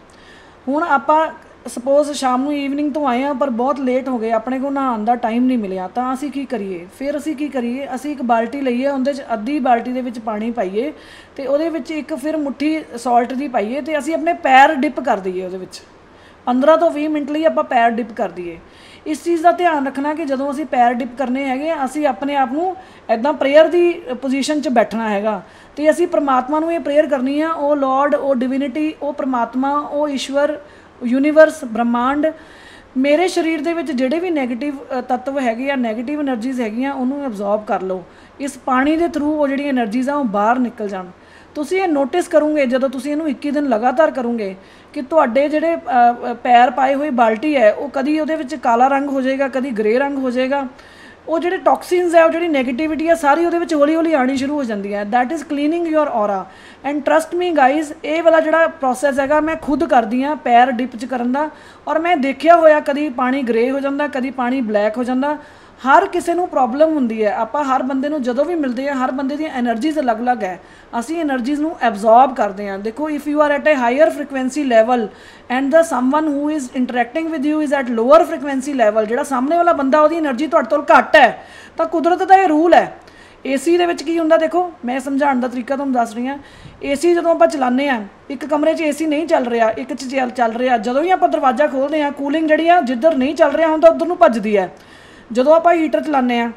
ਹੁਣ ਆਪਾਂ ਸਪੋਜ਼ ਸ਼ਾਮ ਨੂੰ ਈਵਨਿੰਗ ਤੋਂ ਆਏ ਹਾਂ ਪਰ ਬਹੁਤ ਲੇਟ ਹੋ ਗਏ, ਆਪਣੇ ਕੋਲ ਨਹਾਉਣ ਦਾ ਟਾਈਮ ਨਹੀਂ ਮਿਲਿਆ, ਤਾਂ ਅਸੀਂ ਕੀ ਕਰੀਏ? ਫਿਰ ਅਸੀਂ ਕੀ ਕਰੀਏ? ਅਸੀਂ ਇੱਕ ਬਾਲਟੀ ਲਈਏ, ਉਹਦੇ 'ਚ ਅੱਧੀ ਬਾਲਟੀ ਦੇ ਵਿੱਚ ਪਾਣੀ ਪਾਈਏ, ਅਤੇ ਉਹਦੇ ਵਿੱਚ ਇੱਕ ਫਿਰ ਮੁੱਠੀ ਸਾਲਟ ਦੀ ਪਾਈਏ, ਅਤੇ ਅਸੀਂ ਆਪਣੇ ਪੈਰ ਡਿਪ ਕਰ ਦਈਏ ਉਹਦੇ ਵਿੱਚ। 15 ਤੋਂ 20 ਮਿੰਟ ਲਈ ਆਪਾਂ ਪੈਰ ਡਿਪ ਕਰ ਦਈਏ। ਇਸ ਚੀਜ਼ ਦਾ ਧਿਆਨ ਰੱਖਣਾ ਕਿ ਜਦੋਂ ਅਸੀਂ ਪੈਰ ਡਿਪ ਕਰਨੇ ਹੈਗੇ ਅਸੀਂ ਆਪਣੇ ਆਪ ਨੂੰ ਇੱਦਾਂ ਪ੍ਰੇਅਰ ਦੀ ਪੋਜੀਸ਼ਨ 'ਚ ਬੈਠਣਾ ਹੈਗਾ, ਅਤੇ ਅਸੀਂ ਪਰਮਾਤਮਾ ਨੂੰ ਇਹ ਪ੍ਰੇਅਰ ਕਰਨੀ ਆ, ਉਹ ਲੋਰਡ, ਉਹ ਡਿਵਿਨਿਟੀ, ਉਹ ਪਰਮਾਤਮਾ, ਉਹ ਈਸ਼ਵਰ, ਯੂਨੀਵਰਸ, ਬ੍ਰਹਮਾਂਡ ਮੇਰੇ ਸਰੀਰ ਦੇ ਵਿੱਚ ਜਿਹੜੇ ਵੀ ਨੈਗੇਟਿਵ ਤੱਤਵ ਹੈਗੇ ਆ, ਨੈਗੇਟਿਵ ਐਨਰਜੀਜ਼ ਹੈਗੀਆਂ, ਉਹਨੂੰ ਐਬਜ਼ੌਰਬ ਕਰ ਲਓ। ਇਸ ਪਾਣੀ ਦੇ ਥਰੂ ਉਹ ਜਿਹੜੀਆਂ ਐਨਰਜੀਜ਼ ਆ ਉਹ ਬਾਹਰ ਨਿਕਲ ਜਾਣ। ਤੁਸੀਂ ਇਹ ਨੋਟਿਸ ਕਰੋਗੇ ਜਦੋਂ ਤੁਸੀਂ ਇਹਨੂੰ 21 ਦਿਨ ਲਗਾਤਾਰ ਕਰੋਗੇ ਕਿ ਤੁਹਾਡੇ ਜਿਹੜੇ ਪੈਰ ਪਾਏ ਹੋਏ ਬਾਲਟੀ ਹੈ ਉਹ ਕਦੀ ਉਹਦੇ ਵਿੱਚ ਕਾਲਾ ਰੰਗ ਹੋ ਜਾਏਗਾ, ਕਦੀ ਗ੍ਰੇ ਰੰਗ ਹੋ ਜਾਏਗਾ। ਉਹ ਜਿਹੜੇ ਟੌਕਸਿਨਸ ਹੈ, ਉਹ ਜਿਹੜੀ ਨੈਗੇਟਿਵਿਟੀ ਹੈ, ਸਾਰੀ ਉਹਦੇ ਵਿੱਚ ਹੌਲੀ ਹੌਲੀ ਆਣੀ ਸ਼ੁਰੂ ਹੋ ਜਾਂਦੀ ਹੈ। That is cleaning your ਔਰਾ। And trust me guys, ਇਹ ਵਾਲਾ ਜਿਹੜਾ ਪ੍ਰੋਸੈਸ ਹੈਗਾ ਮੈਂ ਖੁਦ ਕਰਦੀ ਹਾਂ ਪੈਰ ਡਿਪ 'ਚ ਕਰਨ ਦਾ, ਔਰ ਮੈਂ ਦੇਖਿਆ ਹੋਇਆ ਕਦੀ ਪਾਣੀ ਗ੍ਰੇ ਹੋ ਜਾਂਦਾ, ਕਦੀ ਪਾਣੀ ਬਲੈਕ ਹੋ ਜਾਂਦਾ। ਹਰ ਕਿਸੇ ਨੂੰ ਪ੍ਰੋਬਲਮ ਹੁੰਦੀ ਹੈ। ਆਪਾਂ ਹਰ ਬੰਦੇ ਨੂੰ ਜਦੋਂ ਵੀ ਮਿਲਦੇ ਹਾਂ, ਹਰ ਬੰਦੇ ਦੀਆਂ ਐਨਰਜੀਜ਼ ਅਲੱਗ-ਅਲੱਗ ਹੈ। ਅਸੀਂ ਐਨਰਜੀਜ਼ ਨੂੰ ਐਬਜ਼ੌਰਬ ਕਰਦੇ ਹਾਂ। ਦੇਖੋ, if you are at a higher frequency level and the someone who is interacting with you is at lower frequency level, ਜਿਹੜਾ ਸਾਹਮਣੇ ਵਾਲਾ ਬੰਦਾ ਉਹਦੀ ਐਨਰਜੀ ਤੁਹਾਡੇ ਤੋਂ ਘੱਟ ਹੈ, ਤਾਂ ਕੁਦਰਤ ਦਾ ਇਹ ਰੂਲ ਹੈ। ਏਸੀ ਦੇ ਵਿੱਚ ਕੀ ਹੁੰਦਾ, ਦੇਖੋ ਮੈਂ ਸਮਝਾਉਣ ਦਾ ਤਰੀਕਾ ਤੁਹਾਨੂੰ ਦੱਸ ਰਹੀ ਹਾਂ। ਏਸੀ ਜਦੋਂ ਆਪਾਂ ਚਲਾਉਂਦੇ ਹਾਂ, ਇੱਕ ਕਮਰੇ 'ਚ ਏਸੀ ਨਹੀਂ ਚੱਲ ਰਿਹਾ, ਇੱਕ 'ਚ ਚੱਲ ਰਿਹਾ, ਜਦੋਂ ਵੀ ਆਪਾਂ ਦਰਵਾਜ਼ਾ ਖੋਲ੍ਹਦੇ ਹਾਂ, ਕੂਲਿੰਗ ਜਿਹੜੀ ਆ ਜਿੱਧਰ ਨਹੀਂ ਚੱਲ ਰਿਹਾ ਹੁੰਦਾ ਉੱਧਰ ਨੂੰ ਭੱਜਦੀ ਹੈ। ਜਦੋਂ ਆਪਾਂ ਹੀਟਰ ਚਲਾਉਂਦੇ ਹਾਂ,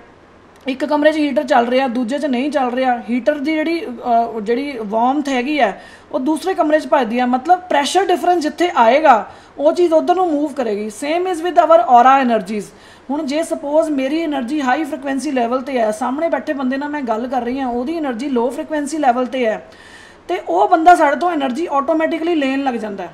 ਇੱਕ ਕਮਰੇ 'ਚ ਹੀਟਰ ਚੱਲ ਰਿਹਾ, ਦੂਜੇ 'ਚ ਨਹੀਂ ਚੱਲ ਰਿਹਾ, ਹੀਟਰ ਦੀ ਜਿਹੜੀ ਵਾਰਮਥ ਹੈਗੀ ਹੈ ਉਹ ਦੂਸਰੇ ਕਮਰੇ 'ਚ ਭੱਜਦੀ ਹੈ। ਮਤਲਬ ਪ੍ਰੈਸ਼ਰ ਡਿਫਰੈਂਸ ਜਿੱਥੇ ਆਏਗਾ ਉਹ ਚੀਜ਼ ਉੱਧਰ ਨੂੰ ਮੂਵ ਕਰੇਗੀ। Same is with hour ਔਰਾ ਐਨਰਜੀਜ਼। ਹੁਣ ਜੇ ਸਪੋਜ਼ ਮੇਰੀ ਐਨਰਜੀ ਹਾਈ ਫ੍ਰੀਕੁਐਂਸੀ ਲੈਵਲ 'ਤੇ ਹੈ, ਸਾਹਮਣੇ ਬੈਠੇ ਬੰਦੇ ਨਾਲ ਮੈਂ ਗੱਲ ਕਰ ਰਹੀ ਹਾਂ, ਉਹਦੀ ਐਨਰਜੀ ਲੋ ਫ੍ਰੀਕੁਐਂਸੀ ਲੈਵਲ 'ਤੇ ਹੈ, ਅਤੇ ਉਹ ਬੰਦਾ ਸਾਡੇ ਤੋਂ ਐਨਰਜੀ ਆਟੋਮੈਟਿਕਲੀ ਲੈਣ ਲੱਗ ਜਾਂਦਾ।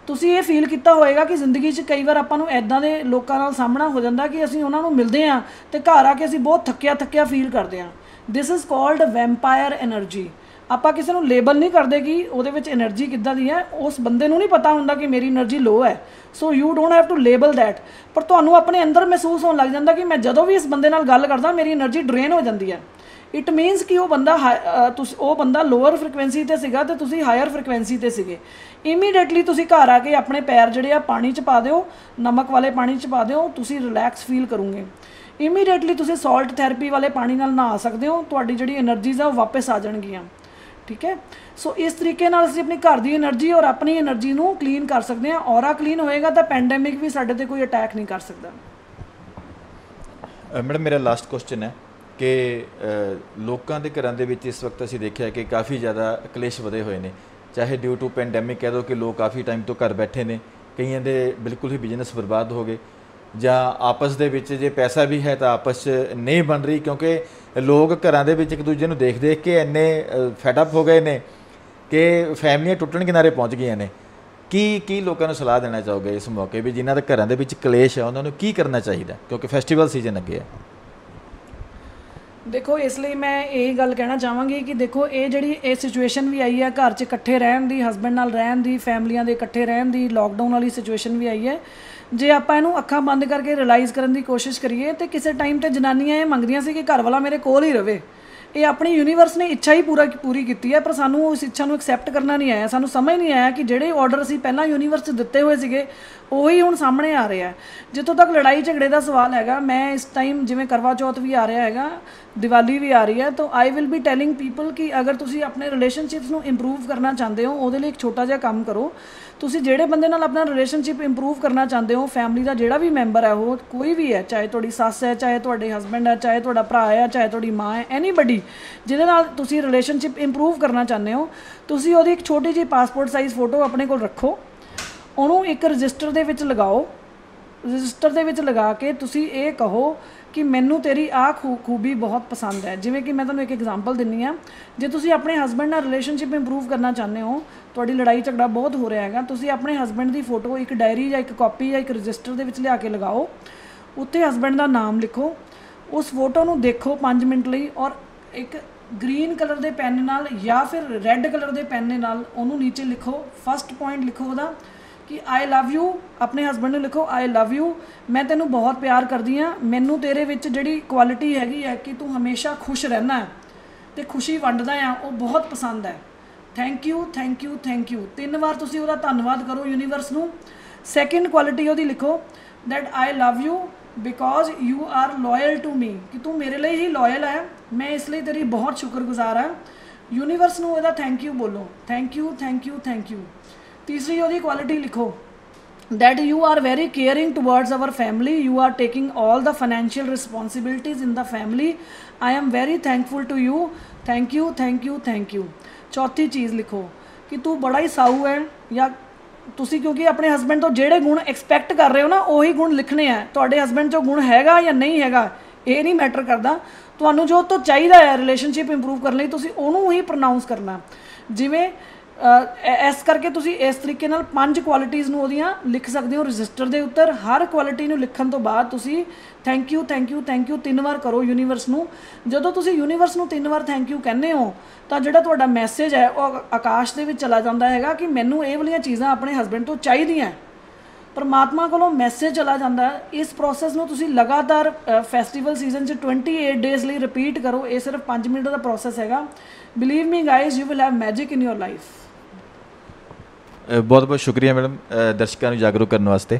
ਤੁਸੀਂ ਇਹ ਫੀਲ ਕੀਤਾ ਹੋਏਗਾ ਕਿ ਜ਼ਿੰਦਗੀ 'ਚ ਕਈ ਵਾਰ ਆਪਾਂ ਨੂੰ ਇੱਦਾਂ ਦੇ ਲੋਕਾਂ ਨਾਲ ਸਾਹਮਣਾ ਹੋ ਜਾਂਦਾ ਕਿ ਅਸੀਂ ਉਹਨਾਂ ਨੂੰ ਮਿਲਦੇ ਹਾਂ ਅਤੇ ਘਰ ਆ ਕੇ ਅਸੀਂ ਬਹੁਤ ਥੱਕਿਆ ਫੀਲ ਕਰਦੇ ਹਾਂ। This is called vampire energy. ਆਪਾਂ ਕਿਸੇ ਨੂੰ ਲੇਬਲ ਨਹੀਂ ਕਰਦੇ ਕਿ ਉਹਦੇ ਵਿੱਚ ਐਨਰਜੀ ਕਿੱਦਾਂ ਦੀ ਹੈ। ਉਸ ਬੰਦੇ ਨੂੰ ਨਹੀਂ ਪਤਾ ਹੁੰਦਾ ਕਿ ਮੇਰੀ ਐਨਰਜੀ ਲੋ ਹੈ, so you don't have to label that. ਪਰ ਤੁਹਾਨੂੰ ਆਪਣੇ ਅੰਦਰ ਮਹਿਸੂਸ ਹੋਣ ਲੱਗ ਜਾਂਦਾ ਕਿ ਮੈਂ ਜਦੋਂ ਵੀ ਇਸ ਬੰਦੇ ਨਾਲ ਗੱਲ ਕਰਦਾ ਮੇਰੀ ਐਨਰਜੀ ਡਰੇਨ ਹੋ ਜਾਂਦੀ ਹੈ। ਇਟ ਮੀਨਸ ਕਿ ਉਹ ਬੰਦਾ ਲੋਅਰ ਫ੍ਰੀਕੁਐਂਸੀ 'ਤੇ ਸੀਗਾ ਅਤੇ ਤੁਸੀਂ ਹਾਇਰ ਫ੍ਰੀਕੁਐਂਸੀ 'ਤੇ ਸੀਗੇ। ਇਮੀਡੀਏਟਲੀ ਤੁਸੀਂ ਘਰ ਆ ਕੇ ਆਪਣੇ ਪੈਰ ਜਿਹੜੇ ਆ ਪਾਣੀ 'ਚ ਪਾ ਦਿਓ, ਨਮਕ ਵਾਲੇ ਪਾਣੀ 'ਚ ਪਾ ਦਿਓ, ਤੁਸੀਂ ਰਿਲੈਕਸ ਫੀਲ ਕਰੋਗੇ। ਇਮੀਡੀਏਟਲੀ ਤੁਸੀਂ ਸਾਲਟ ਥੈਰੇਪੀ ਵਾਲੇ ਪਾਣੀ ਨਾਲ ਨਹਾ ਸਕਦੇ ਹੋ, ਤੁਹਾਡੀ ਜਿਹੜੀ ਐਨਰਜੀਜ਼ ਆ ਉਹ ਵਾਪਸ ਆ ਜਾਣਗੀਆਂ। ਠੀਕ ਹੈ, ਸੋ ਇਸ ਤਰੀਕੇ ਨਾਲ ਅਸੀਂ ਆਪਣੀ ਘਰ ਦੀ ਐਨਰਜੀ ਔਰ ਆਪਣੀ ਐਨਰਜੀ ਨੂੰ ਕਲੀਨ ਕਰ ਸਕਦੇ ਹਾਂ। ਔਰਾ ਕਲੀਨ ਹੋਏਗਾ ਤਾਂ ਪੈਂਡੈਮਿਕ ਵੀ ਸਾਡੇ 'ਤੇ ਕੋਈ ਅਟੈਕ ਨਹੀਂ ਕਰ ਸਕਦਾ। ਮੈਡਮ, ਮੇਰਾ ਲਾਸਟ ਕੁਐਸਚਨ ਹੈ ਕਿ ਲੋਕਾਂ ਦੇ ਘਰਾਂ ਦੇ ਵਿੱਚ ਇਸ ਵਕਤ ਅਸੀਂ ਦੇਖਿਆ ਕਿ ਕਾਫੀ ਜ਼ਿਆਦਾ ਕਲੇਸ਼ ਵਧੇ ਹੋਏ ਨੇ, ਚਾਹੇ ਡਿਊ ਟੂ ਪੈਂਡੈਮਿਕ ਕਹਿ ਦਿਓ ਕਿ ਲੋਕ ਕਾਫੀ ਟਾਈਮ ਤੋਂ ਘਰ ਬੈਠੇ ਨੇ, ਕਈਆਂ ਦੇ ਬਿਲਕੁਲ ਹੀ ਬਿਜ਼ਨਸ ਬਰਬਾਦ ਹੋ ਗਏ, ਜਾਂ ਆਪਸ ਦੇ ਵਿੱਚ ਜੇ ਪੈਸਾ ਵੀ ਹੈ ਤਾਂ ਆਪਸ 'ਚ ਨਹੀਂ ਬਣ ਰਹੀ, ਕਿਉਂਕਿ ਲੋਕ ਘਰਾਂ ਦੇ ਵਿੱਚ ਇੱਕ ਦੂਜੇ ਨੂੰ ਦੇਖ ਕੇ ਇੰਨੇ ਫੈਡਅਪ ਹੋ ਗਏ ਨੇ ਕਿ ਫੈਮਲੀਆਂ ਟੁੱਟਣ ਕਿਨਾਰੇ ਪਹੁੰਚ ਗਈਆਂ ਨੇ। ਕੀ ਲੋਕਾਂ ਨੂੰ ਸਲਾਹ ਦੇਣਾ ਚਾਹੋਗੇ ਇਸ ਮੌਕੇ ਵੀ ਜਿਨ੍ਹਾਂ ਦੇ ਘਰਾਂ ਦੇ ਵਿੱਚ ਕਲੇਸ਼ ਹੈ ਉਹਨਾਂ ਨੂੰ ਕੀ ਕਰਨਾ ਚਾਹੀਦਾ, ਕਿਉਂਕਿ ਫੈਸਟੀਵਲ ਸੀਜ਼ਨ ਅੱਗੇ ਹੈ? ਦੇਖੋ, ਇਸ ਲਈ ਮੈਂ ਇਹ ਗੱਲ ਕਹਿਣਾ ਚਾਹਾਂਗੀ ਕਿ ਦੇਖੋ, ਇਹ ਸਿਚੁਏਸ਼ਨ ਵੀ ਆਈ ਹੈ ਘਰ 'ਚ ਇਕੱਠੇ ਰਹਿਣ ਦੀ, ਹਸਬੈਂਡ ਨਾਲ ਰਹਿਣ ਦੀ, ਫੈਮਲੀਆਂ ਦੇ ਇਕੱਠੇ ਰਹਿਣ ਦੀ, ਲੋਕਡਾਊਨ ਵਾਲੀ ਸਿਚੁਏਸ਼ਨ ਵੀ ਆਈ ਹੈ। ਜੇ ਆਪਾਂ ਇਹਨੂੰ ਅੱਖਾਂ ਬੰਦ ਕਰਕੇ ਰਿਅਲਾਈਜ਼ ਕਰਨ ਦੀ ਕੋਸ਼ਿਸ਼ ਕਰੀਏ ਤਾਂ ਕਿਸੇ ਟਾਈਮ 'ਤੇ ਜਨਾਨੀਆਂ ਇਹ ਮੰਗਦੀਆਂ ਸੀ ਕਿ ਘਰ ਵਾਲਾ ਮੇਰੇ ਕੋਲ ਹੀ ਰਵੇ। ਇਹ ਆਪਣੀ ਯੂਨੀਵਰਸ ਨੇ ਇੱਛਾ ਹੀ ਪੂਰੀ ਕੀਤੀ ਹੈ, ਪਰ ਸਾਨੂੰ ਉਸ ਇੱਛਾ ਨੂੰ ਐਕਸੈਪਟ ਕਰਨਾ ਨਹੀਂ ਆਇਆ। ਸਾਨੂੰ ਸਮਝ ਨਹੀਂ ਆਇਆ ਕਿ ਜਿਹੜੇ ਆਰਡਰ ਅਸੀਂ ਪਹਿਲਾਂ ਯੂਨੀਵਰਸ 'ਚ ਦਿੱਤੇ ਹੋਏ ਸੀਗੇ ਉਹੀ ਹੁਣ ਸਾਹਮਣੇ ਆ ਰਹੇ ਆ। ਜਿੱਥੋਂ ਤੱਕ ਲੜਾਈ ਝਗੜੇ ਦਾ ਸਵਾਲ ਹੈਗਾ, ਮੈਂ ਇਸ ਟਾਈਮ ਜਿਵੇਂ ਕਰਵਾ ਚੌਥ ਵੀ ਆ ਰਿਹਾ ਹੈਗਾ, ਦੀਵਾਲੀ ਵੀ ਆ ਰਹੀ ਹੈ, ਤਾਂ I will be telling people ਕਿ ਅਗਰ ਤੁਸੀਂ ਆਪਣੇ ਰਿਲੇਸ਼ਨਸ਼ਿਪਸ ਨੂੰ ਇੰਪਰੂਵ ਕਰਨਾ ਚਾਹੁੰਦੇ ਹੋ, ਉਹਦੇ ਲਈ ਇੱਕ ਛੋਟਾ ਜਿਹਾ ਕੰਮ ਕਰੋ। ਤੁਸੀਂ ਜਿਹੜੇ ਬੰਦੇ ਨਾਲ ਆਪਣਾ ਰਿਲੇਸ਼ਨਸ਼ਿਪ ਇੰਪਰੂਵ ਕਰਨਾ ਚਾਹੁੰਦੇ ਹੋ, ਫੈਮਿਲੀ ਦਾ ਜਿਹੜਾ ਵੀ ਮੈਂਬਰ ਹੈ, ਉਹ ਕੋਈ ਵੀ ਹੈ, ਚਾਹੇ ਤੁਹਾਡੀ ਸੱਸ ਹੈ, ਚਾਹੇ ਤੁਹਾਡੇ ਹਸਬੈਂਡ ਹੈ, ਚਾਹੇ ਤੁਹਾਡਾ ਭਰਾ ਹੈ, ਚਾਹੇ ਤੁਹਾਡੀ ਮਾਂ ਹੈ, ਐਨੀਬਡੀ ਜਿਹਦੇ ਨਾਲ ਤੁਸੀਂ ਰਿਲੇਸ਼ਨਸ਼ਿਪ ਇੰਪਰੂਵ ਕਰਨਾ ਚਾਹੁੰਦੇ ਹੋ, ਤੁਸੀਂ ਉਹਦੀ ਇੱਕ ਛੋਟੀ ਜਿਹੀ ਪਾਸਪੋਰਟ ਸਾਈਜ਼ ਫੋਟੋ ਆਪਣੇ ਕੋਲ ਰੱਖੋ, ਉਹਨੂੰ ਇੱਕ ਰਜਿਸਟਰ ਦੇ ਵਿੱਚ ਲਗਾਓ। ਰਜਿਸਟਰ ਦੇ ਵਿੱਚ ਲਗਾ ਕੇ ਤੁਸੀਂ ਇਹ ਕਹੋ ਕਿ ਮੈਨੂੰ ਤੇਰੀ ਆਹ ਖੂਬੀ ਬਹੁਤ ਪਸੰਦ ਹੈ। ਜਿਵੇਂ ਕਿ ਮੈਂ ਤੁਹਾਨੂੰ ਇੱਕ ਐਗਜ਼ਾਮਪਲ ਦਿੰਦੀ ਹਾਂ, ਜੇ ਤੁਸੀਂ ਆਪਣੇ ਹਸਬੈਂਡ ਨਾਲ ਰਿਲੇਸ਼ਨਸ਼ਿਪ ਇੰਪਰੂਵ ਕਰਨਾ ਚਾਹੁੰਦੇ ਹੋ, ਤੁਹਾਡੀ ਲੜਾਈ ਝਗੜਾ ਬਹੁਤ ਹੋ ਰਿਹਾ ਹੈਗਾ, ਤੁਸੀਂ ਆਪਣੇ ਹਸਬੈਂਡ ਦੀ ਫੋਟੋ ਇੱਕ ਡਾਇਰੀ ਜਾਂ ਇੱਕ ਕਾਪੀ ਜਾਂ ਇੱਕ ਰਜਿਸਟਰ ਦੇ ਵਿੱਚ ਲਿਆ ਕੇ ਲਗਾਓ, ਉੱਤੇ ਹਸਬੈਂਡ ਦਾ ਨਾਮ ਲਿਖੋ, ਉਸ ਫੋਟੋ ਨੂੰ ਦੇਖੋ 5 ਮਿੰਟ ਲਈ, ਔਰ ਇੱਕ ਗ੍ਰੀਨ ਕਲਰ ਦੇ ਪੈਨ ਨਾਲ ਜਾਂ ਫਿਰ ਰੈੱਡ ਕਲਰ ਦੇ ਪੈਨ ਦੇ ਨਾਲ ਉਹਨੂੰ ਨੀਚੇ ਲਿਖੋ। ਫਸਟ ਪੁਆਇੰਟ ਲਿਖੋ ਉਹਦਾ ਕਿ ਆਈ ਲਵ ਯੂ। ਆਪਣੇ ਹਸਬੈਂਡ ਨੂੰ ਲਿਖੋ ਆਈ ਲਵ ਯੂ, ਮੈਂ ਤੈਨੂੰ ਬਹੁਤ ਪਿਆਰ ਕਰਦੀ ਹਾਂ, ਮੈਨੂੰ ਤੇਰੇ ਵਿੱਚ ਜਿਹੜੀ ਕੁਆਲਿਟੀ ਹੈਗੀ ਹੈ ਕਿ ਤੂੰ ਹਮੇਸ਼ਾ ਖੁਸ਼ ਰਹਿਣਾ ਅਤੇ ਖੁਸ਼ੀ ਵੰਡਦਾ ਆ, ਉਹ ਬਹੁਤ ਪਸੰਦ ਹੈ। Thank you, thank you, thank you. 3 ਵਾਰ ਤੁਸੀਂ ਉਹਦਾ ਧੰਨਵਾਦ ਕਰੋ ਯੂਨੀਵਰਸ ਨੂੰ। ਸੈਕਿੰਡ ਕੁਆਲਿਟੀ ਉਹਦੀ ਲਿਖੋ that I love you because you are loyal to me, ਕਿ ਤੂੰ ਮੇਰੇ ਲਈ ਹੀ ਲੋਇਲ ਹੈ, ਮੈਂ ਇਸ ਲਈ ਤੇਰੀ ਬਹੁਤ ਸ਼ੁਕਰਗੁਜ਼ਾਰ ਹਾਂ। ਯੂਨੀਵਰਸ ਨੂੰ ਇਹਦਾ ਥੈਂਕ ਯੂ ਬੋਲੋ, thank you, thank you, thank you. ਤੀਸਰੀ ਉਹਦੀ ਕੁਆਲਿਟੀ ਲਿਖੋ that you are very caring towards our family, you are taking all the financial responsibilities in the family, I am very thankful to you, thank you, thank you, thank you। चौथी चीज़ लिखो कि तू बड़ा ही साऊ है या ਤੁਸੀਂ ਕਿਉਂਕਿ ਆਪਣੇ ਹਸਬੈਂਡ ਤੋਂ ਜਿਹੜੇ ਗੁਣ ਐਕਸਪੈਕਟ ਕਰ ਰਹੇ ਹੋ ਨਾ ਉਹੀ ਗੁਣ ਲਿਖਣੇ ਆ। ਤੁਹਾਡੇ ਹਸਬੈਂਡ 'ਚੋਂ ਗੁਣ ਹੈਗਾ ਜਾਂ ਨਹੀਂ ਹੈਗਾ ਇਹ ਨਹੀਂ ਮੈਟਰ ਕਰਦਾ। ਤੁਹਾਨੂੰ ਜੋ ਤੋਂ ਚਾਹੀਦਾ ਹੈ ਰਿਲੇਸ਼ਨਸ਼ਿਪ ਇੰਪਰੂਵ ਕਰਨ ਲਈ ਤੁਸੀਂ ਉਹਨੂੰ ਹੀ ਪ੍ਰੋਨਾਉਂਸ ਕਰਨਾ। ਜਿਵੇਂ ਇਸ ਕਰਕੇ ਤੁਸੀਂ ਇਸ ਤਰੀਕੇ ਨਾਲ 5 ਕੁਆਲਿਟੀਜ਼ ਨੂੰ ਉਹਦੀਆਂ ਲਿਖ ਸਕਦੇ ਹੋ ਰਜਿਸਟਰ ਦੇ ਉੱਤੇ। ਹਰ ਕੁਆਲਿਟੀ ਨੂੰ ਲਿਖਣ ਤੋਂ ਬਾਅਦ ਤੁਸੀਂ thank you thank you thank you 3 ਵਾਰ ਕਰੋ ਯੂਨੀਵਰਸ ਨੂੰ। ਜਦੋਂ ਤੁਸੀਂ ਯੂਨੀਵਰਸ ਨੂੰ 3 ਵਾਰ ਥੈਂਕ ਯੂ ਕਹਿੰਦੇ ਹੋ ਤਾਂ ਜਿਹੜਾ ਤੁਹਾਡਾ ਮੈਸੇਜ ਹੈ ਉਹ ਆਕਾਸ਼ ਦੇ ਵਿੱਚ ਚਲਾ ਜਾਂਦਾ ਹੈਗਾ ਕਿ ਮੈਨੂੰ ਇਹ ਵਾਲੀਆਂ ਚੀਜ਼ਾਂ ਆਪਣੇ ਹਸਬੈਂਡ ਤੋਂ ਚਾਹੀਦੀਆਂ। ਪਰਮਾਤਮਾ ਕੋਲੋਂ ਮੈਸੇਜ ਚਲਾ ਜਾਂਦਾ। ਇਸ ਪ੍ਰੋਸੈਸ ਨੂੰ ਤੁਸੀਂ ਲਗਾਤਾਰ ਫੈਸਟੀਵਲ ਸੀਜ਼ਨ 'ਚ 28 ਡੇਜ਼ ਲਈ ਰਿਪੀਟ ਕਰੋ। ਇਹ ਸਿਰਫ 5 ਮਿੰਟ ਦਾ ਪ੍ਰੋਸੈਸ ਹੈਗਾ। Believe me guys, you will have magic in your life. ਬਹੁਤ ਬਹੁਤ ਸ਼ੁਕਰੀਆ ਮੈਡਮ ਦਰਸ਼ਕਾਂ ਨੂੰ ਜਾਗਰੂਕ ਕਰਨ ਵਾਸਤੇ।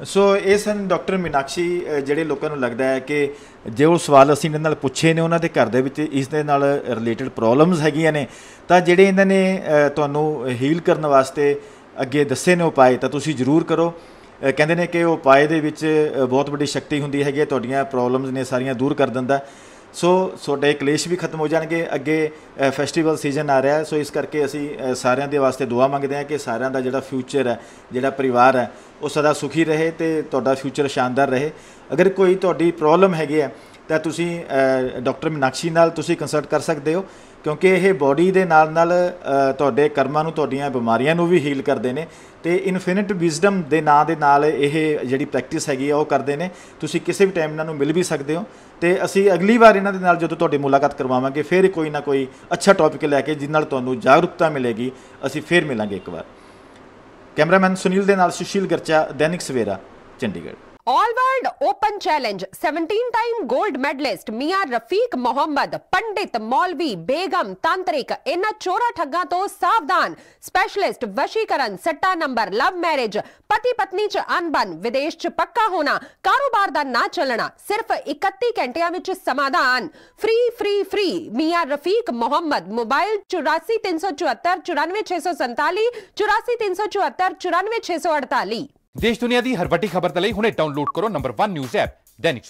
ਸੋ ਇਹ ਸਨ ਡਾਕਟਰ ਮੀਨਾਕਸ਼ੀ। ਜਿਹੜੇ ਲੋਕਾਂ ਨੂੰ ਲੱਗਦਾ ਹੈ ਕਿ ਜੋ ਸਵਾਲ ਅਸੀਂ ਇਹਨਾਂ ਨਾਲ ਪੁੱਛੇ ਨੇ ਉਹਨਾਂ ਦੇ ਘਰ ਦੇ ਵਿੱਚ ਇਸ ਦੇ ਨਾਲ ਰਿਲੇਟਡ ਪ੍ਰੋਬਲਮਸ ਹੈਗੀਆਂ ਨੇ, ਤਾਂ ਜਿਹੜੇ ਇਹਨਾਂ ਨੇ ਤੁਹਾਨੂੰ ਹੀਲ ਕਰਨ ਵਾਸਤੇ ਅੱਗੇ ਦੱਸੇ ਨੇ ਉਪਾਅ, ਤਾਂ ਤੁਸੀਂ ਜ਼ਰੂਰ ਕਰੋ। ਕਹਿੰਦੇ ਨੇ ਕਿ ਉਪਾਅ ਦੇ ਵਿੱਚ ਬਹੁਤ ਵੱਡੀ ਸ਼ਕਤੀ ਹੁੰਦੀ ਹੈਗੀ, ਤੁਹਾਡੀਆਂ ਪ੍ਰੋਬਲਮਸ ਨੇ ਸਾਰੀਆਂ ਦੂਰ ਕਰ ਦਿੰਦਾ। ਸੋ ਤੁਹਾਡੇ ਕਲੇਸ਼ ਵੀ ਖਤਮ ਹੋ ਜਾਣਗੇ। ਅੱਗੇ ਫੈਸਟੀਵਲ ਸੀਜ਼ਨ ਆ ਰਿਹਾ, ਸੋ ਇਸ ਕਰਕੇ ਅਸੀਂ ਸਾਰਿਆਂ ਦੇ ਵਾਸਤੇ ਦੁਆ ਮੰਗਦੇ ਹਾਂ ਕਿ ਸਾਰਿਆਂ ਦਾ ਜਿਹੜਾ ਫਿਊਚਰ ਹੈ, ਜਿਹੜਾ ਪਰਿਵਾਰ ਹੈ, ਉਹ ਸਦਾ ਸੁਖੀ ਰਹੇ ਅਤੇ ਤੁਹਾਡਾ ਫਿਊਚਰ ਸ਼ਾਨਦਾਰ ਰਹੇ। ਅਗਰ ਕੋਈ ਤੁਹਾਡੀ ਪ੍ਰੋਬਲਮ ਹੈਗੀ ਹੈ ਤਾਂ ਤੁਸੀਂ ਡਾਕਟਰ ਮੀਨਾਕਸ਼ੀ ਨਾਲ ਤੁਸੀਂ ਕੰਸਲਟ ਕਰ ਸਕਦੇ ਹੋ, ਕਿਉਂਕਿ ਇਹ ਬੋਡੀ ਦੇ ਨਾਲ ਨਾਲ ਤੁਹਾਡੇ ਕਰਮਾਂ ਨੂੰ, ਤੁਹਾਡੀਆਂ ਬਿਮਾਰੀਆਂ ਨੂੰ ਵੀ ਹੀਲ ਕਰਦੇ ਨੇ। ਅਤੇ ਇਨਫਿਨਿਟ ਵਿਜ਼ਡਮ ਦੇ ਨਾਂ ਦੇ ਨਾਲ ਇਹ ਜਿਹੜੀ ਪ੍ਰੈਕਟਿਸ ਹੈਗੀ ਆ ਉਹ ਕਰਦੇ ਨੇ। ਤੁਸੀਂ ਕਿਸੇ ਵੀ ਟਾਈਮ ਇਹਨਾਂ ਨੂੰ ਮਿਲ ਵੀ ਸਕਦੇ ਹੋ। ਅਤੇ ਅਸੀਂ ਅਗਲੀ ਵਾਰ ਇਹਨਾਂ ਦੇ ਨਾਲ ਜਦੋਂ ਤੁਹਾਡੀ ਮੁਲਾਕਾਤ ਕਰਵਾਵਾਂਗੇ ਫਿਰ ਕੋਈ ਨਾ ਕੋਈ ਅੱਛਾ ਟੌਪਿਕ ਲੈ ਕੇ ਜਿਹਦੇ ਨਾਲ ਤੁਹਾਨੂੰ ਜਾਗਰੂਕਤਾ ਮਿਲੇਗੀ, ਅਸੀਂ ਫਿਰ ਮਿਲਾਂਗੇ ਇੱਕ ਵਾਰ। ਕੈਮਰਾਮੈਨ ਸੁਨੀਲ ਦੇ ਨਾਲ Sushil Garcha, Dainik Savera, Chandigarh. All world open challenge 17 time gold medallist Mian Rafiq Mohammad, पंडित, मौलवी, बेगम, तांत्रिक, इन्हां चोरा ठग्गां तो सावधान। स्पेशलिस्ट वशीकरण, सट्टा नंबर, लव मैरिज, पति पत्नी च अनबन, विदेश च पक्का होना, कारोबार दा ना चलना, सिर्फ 31 घंटियां विच समाधान। फ्री फ्री फ्री मियां रफीक मोहम्मद। मोबाइल 84 374 94 647 84 374 94 648। देश दुनिया की हर वड्डी खबर तले हुणे डाउनलोड करो नंबर 1 न्यूज़ ऐप दैनिक